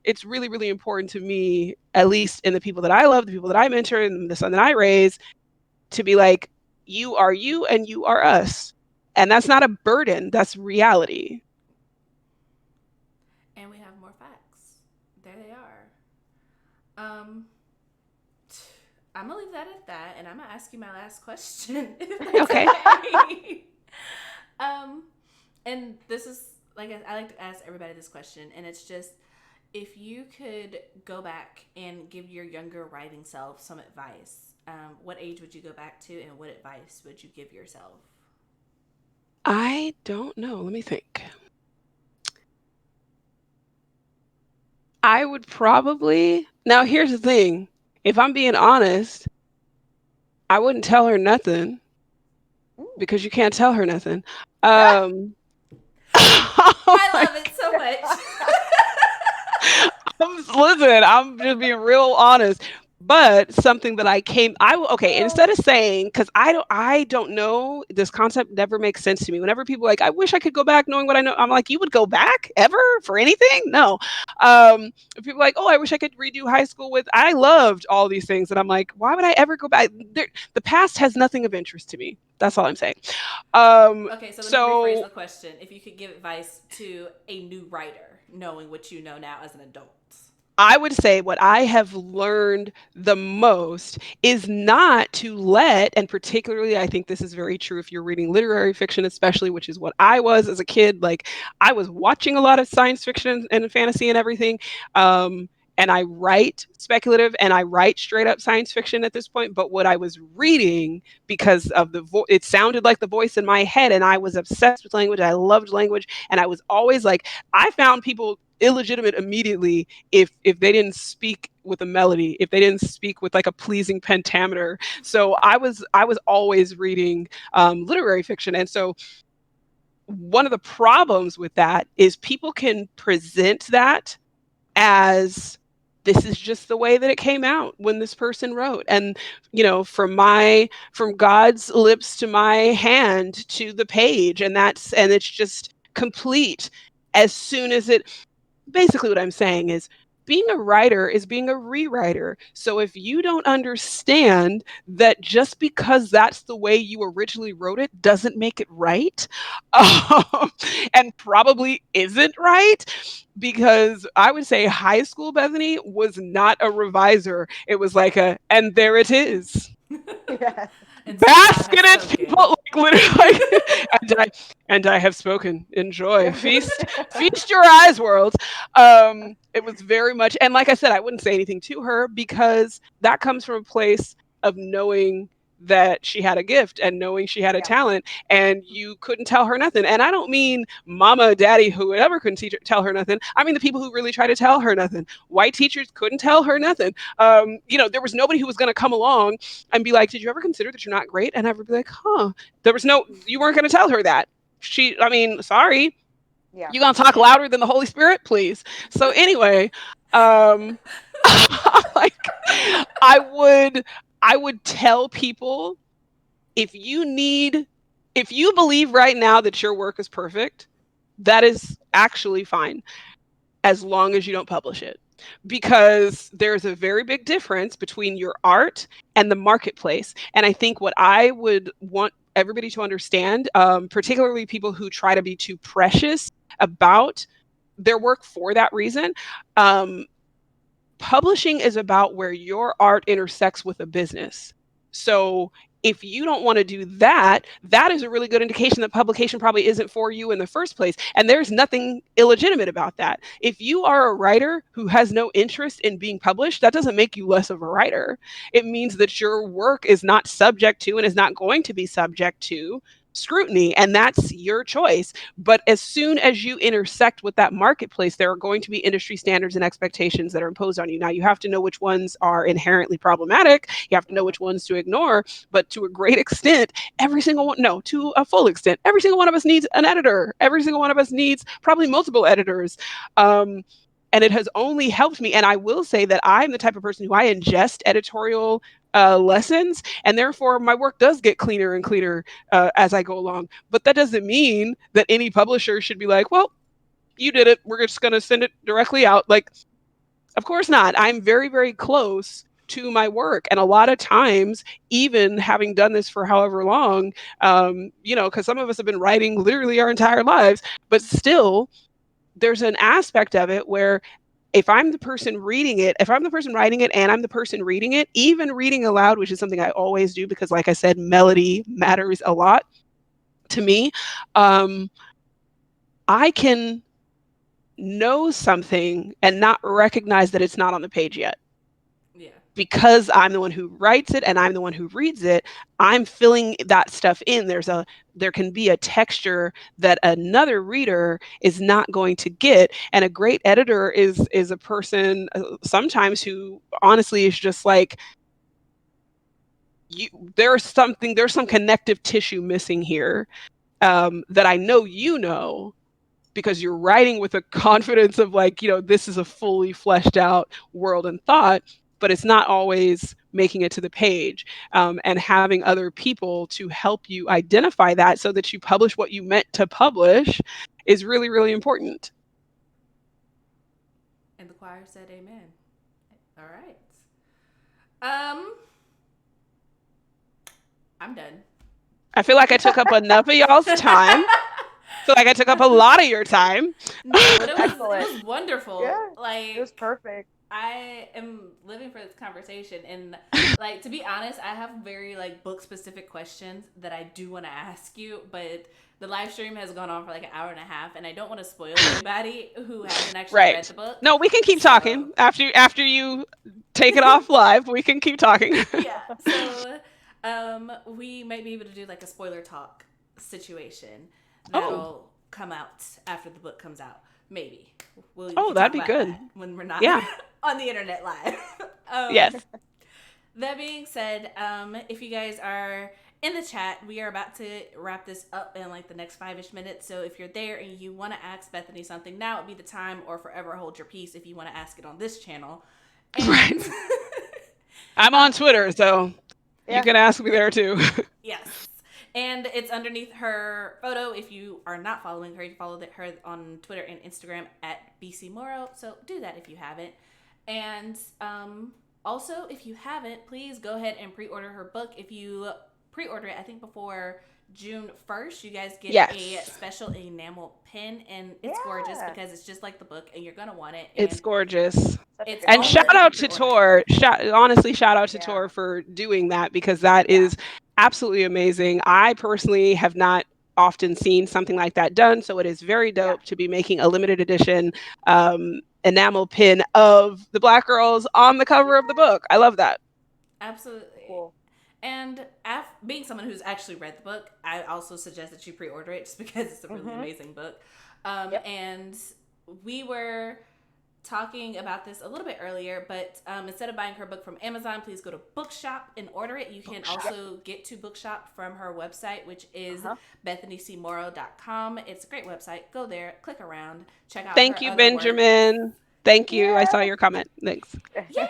it's really, really important to me, at least in the people that I love, the people that I mentor, and the son that I raise, to be like, you are you and you are us. And that's not a burden, that's reality. And we have more facts. There they are. Um, I'm gonna leave that at that, and I'm gonna ask you my last question, if that's Okay. okay. um, and this is like I like to ask everybody this question, and it's just if you could go back and give your younger writing self some advice, what age would you go back to, and what advice would you give yourself? I don't know. Let me think. I would probably, now here's the thing. If I'm being honest, I wouldn't tell her nothing, because you can't tell her nothing. Um, oh I my love it so much. Listen, I'm just being real honest. But something that okay, instead of saying, because I don't know, this concept never makes sense to me. Whenever people are like, I wish I could go back knowing what I know, I'm like, you would go back ever for anything? No. People are like, oh, I wish I could redo high school I loved all these things. And I'm like, why would I ever go back? The past has nothing of interest to me. That's all I'm saying. Okay, so let me rephrase So the question. If you could give advice to a new writer, knowing what you know now as an adult. I would say what I have learned the most is not to let, and particularly I think this is very true if you're reading literary fiction, especially, which is what I was as a kid. Like, I was watching a lot of science fiction and fantasy and everything. And I write speculative and I write straight up science fiction at this point. But what I was reading, because of it sounded like the voice in my head, and I was obsessed with language. I loved language. And I was always like, I found people illegitimate immediately if they didn't speak with a melody, if they didn't speak with like a pleasing pentameter. So I was always reading literary fiction. And so one of the problems with that is people can present that as, this is just the way that it came out when this person wrote. And from God's lips to my hand to the page, and it's just complete as soon as it basically, what I'm saying is, being a writer is being a rewriter. So if you don't understand that just because that's the way you originally wrote it doesn't make it right, and probably isn't right, because I would say high school Bethany was not a reviser. It was like and there it is. Yeah. And so God Bask has in it, spoken. people, like literally, and I have spoken. Enjoy, feast, feast your eyes, world. It was very much, and like I said, I wouldn't say anything to her because that comes from a place of knowing that she had a gift and knowing she had a Yeah. talent, and you couldn't tell her nothing. And I don't mean mama, daddy, whoever couldn't tell her nothing. I mean the people who really tried to tell her nothing. White teachers couldn't tell her nothing. There was nobody who was going to come along and be like, did you ever consider that you're not great? And I would be like, huh. You weren't going to tell her that. Sorry. Yeah. You going to talk louder than the Holy Spirit, please? So anyway, like I would tell people, if you believe right now that your work is perfect, that is actually fine, as long as you don't publish it. Because there's a very big difference between your art and the marketplace. And I think what I would want everybody to understand, particularly people who try to be too precious about their work for that reason, publishing is about where your art intersects with a business. So if you don't want to do that, that is a really good indication that publication probably isn't for you in the first place. And there's nothing illegitimate about that. If you are a writer who has no interest in being published, that doesn't make you less of a writer. It means that your work is not subject to and is not going to be subject to scrutiny, and that's your choice. But as soon as you intersect with that marketplace, there are going to be industry standards and expectations that are imposed on you. Now, you have to know which ones are inherently problematic. You have to know which ones to ignore. But to a great extent, to a full extent, every single one of us needs an editor. Every single one of us needs probably multiple editors. And it has only helped me. And I will say that I'm the type of person who I ingest editorial lessons, and therefore my work does get cleaner and cleaner as I go along. But that doesn't mean that any publisher should be like, well, you did it, we're just going to send it directly out. Like, of course not. I'm very, very close to my work. And a lot of times, even having done this for however long, because some of us have been writing literally our entire lives, but still, there's an aspect of it where if I'm the person writing it and I'm the person reading it, even reading aloud, which is something I always do because, like I said, melody matters a lot to me, I can know something and not recognize that it's not on the page yet. Yeah. Because I'm the one who writes it and I'm the one who reads it, I'm filling that stuff in. There can be a texture that another reader is not going to get. And a great editor is a person sometimes who honestly is just like, there's some connective tissue missing here, that I know, because you're writing with a confidence of like, this is a fully fleshed out world and thought, but it's not always making it to the page. And having other people to help you identify that so that you publish what you meant to publish is really, really important. And the choir said amen. All right. I'm done. I feel like I took up enough of y'all's time. I feel like I took up a lot of your time. No, but it was wonderful. Yeah, like, it was perfect. I am living for this conversation, and like, to be honest, I have very like book specific questions that I do want to ask you, but the live stream has gone on for like an hour and a half, and I don't want to spoil anybody who hasn't actually read the book. No, we can keep talking after you take it off live. We can keep talking. Yeah. So, we might be able to do like a spoiler talk situation that'll come out after the book comes out. Maybe. That'd be good. When we're not on the internet live. Yes. That being said, if you guys are in the chat, we are about to wrap this up in like the next 5-ish minutes. So if you're there and you want to ask Bethany something, now would be the time, or forever hold your peace if you want to ask it on this channel. And right. I'm on Twitter, so you can ask me there too. Yes. And it's underneath her photo. If you are not following her, you follow her on Twitter and Instagram at BC Morrow. So do that if you haven't. And also, if you haven't, please go ahead and pre-order her book. If you pre-order it, I think before June 1st, you guys get a special enamel pin, and it's gorgeous because it's just like the book, and you're gonna want it. And it's gorgeous. It's and all shout good out if you to pre-order. Tor. Honestly, shout out to Tor for doing that, because that is absolutely amazing. I personally have not often seen something like that done, so it is very dope to be making a limited edition enamel pin of the Black girls on the cover of the book. I love that. Absolutely. Cool. And being someone who's actually read the book, I also suggest that you pre-order it just because it's a really amazing book. And we were talking about this a little bit earlier, but instead of buying her book from Amazon, please go to Bookshop and order it. You can also get to Bookshop from her website, which is BethanyCMorrow.com. It's a great website. Go there, click around, check out Thank her you, other Benjamin. work. Thank you. I saw your comment. Thanks. Yeah,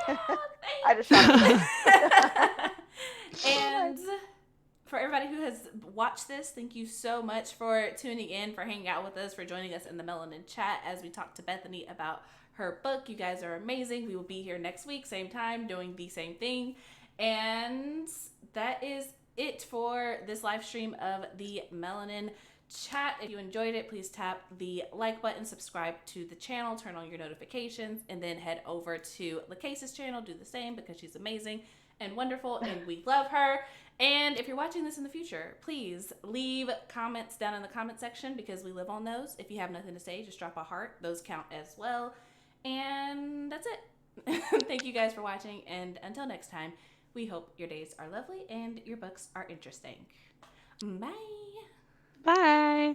I just shot him. And for everybody who has watched this, thank you so much for tuning in, for hanging out with us, for joining us in the Melanin Chat as we talk to Bethany about her book. You guys are amazing. We will be here next week, same time, doing the same thing. And that is it for this live stream of the Melanin Chat. If you enjoyed it, please tap the like button, subscribe to the channel, turn on your notifications, and then head over to LaKase's channel. Do the same because she's amazing and wonderful, and we love her. And if you're watching this in the future, please leave comments down in the comment section because we live on those. If you have nothing to say, just drop a heart. Those count as well. And that's it. Thank you guys for watching, and until next time, we hope your days are lovely and your books are interesting. Bye. Bye.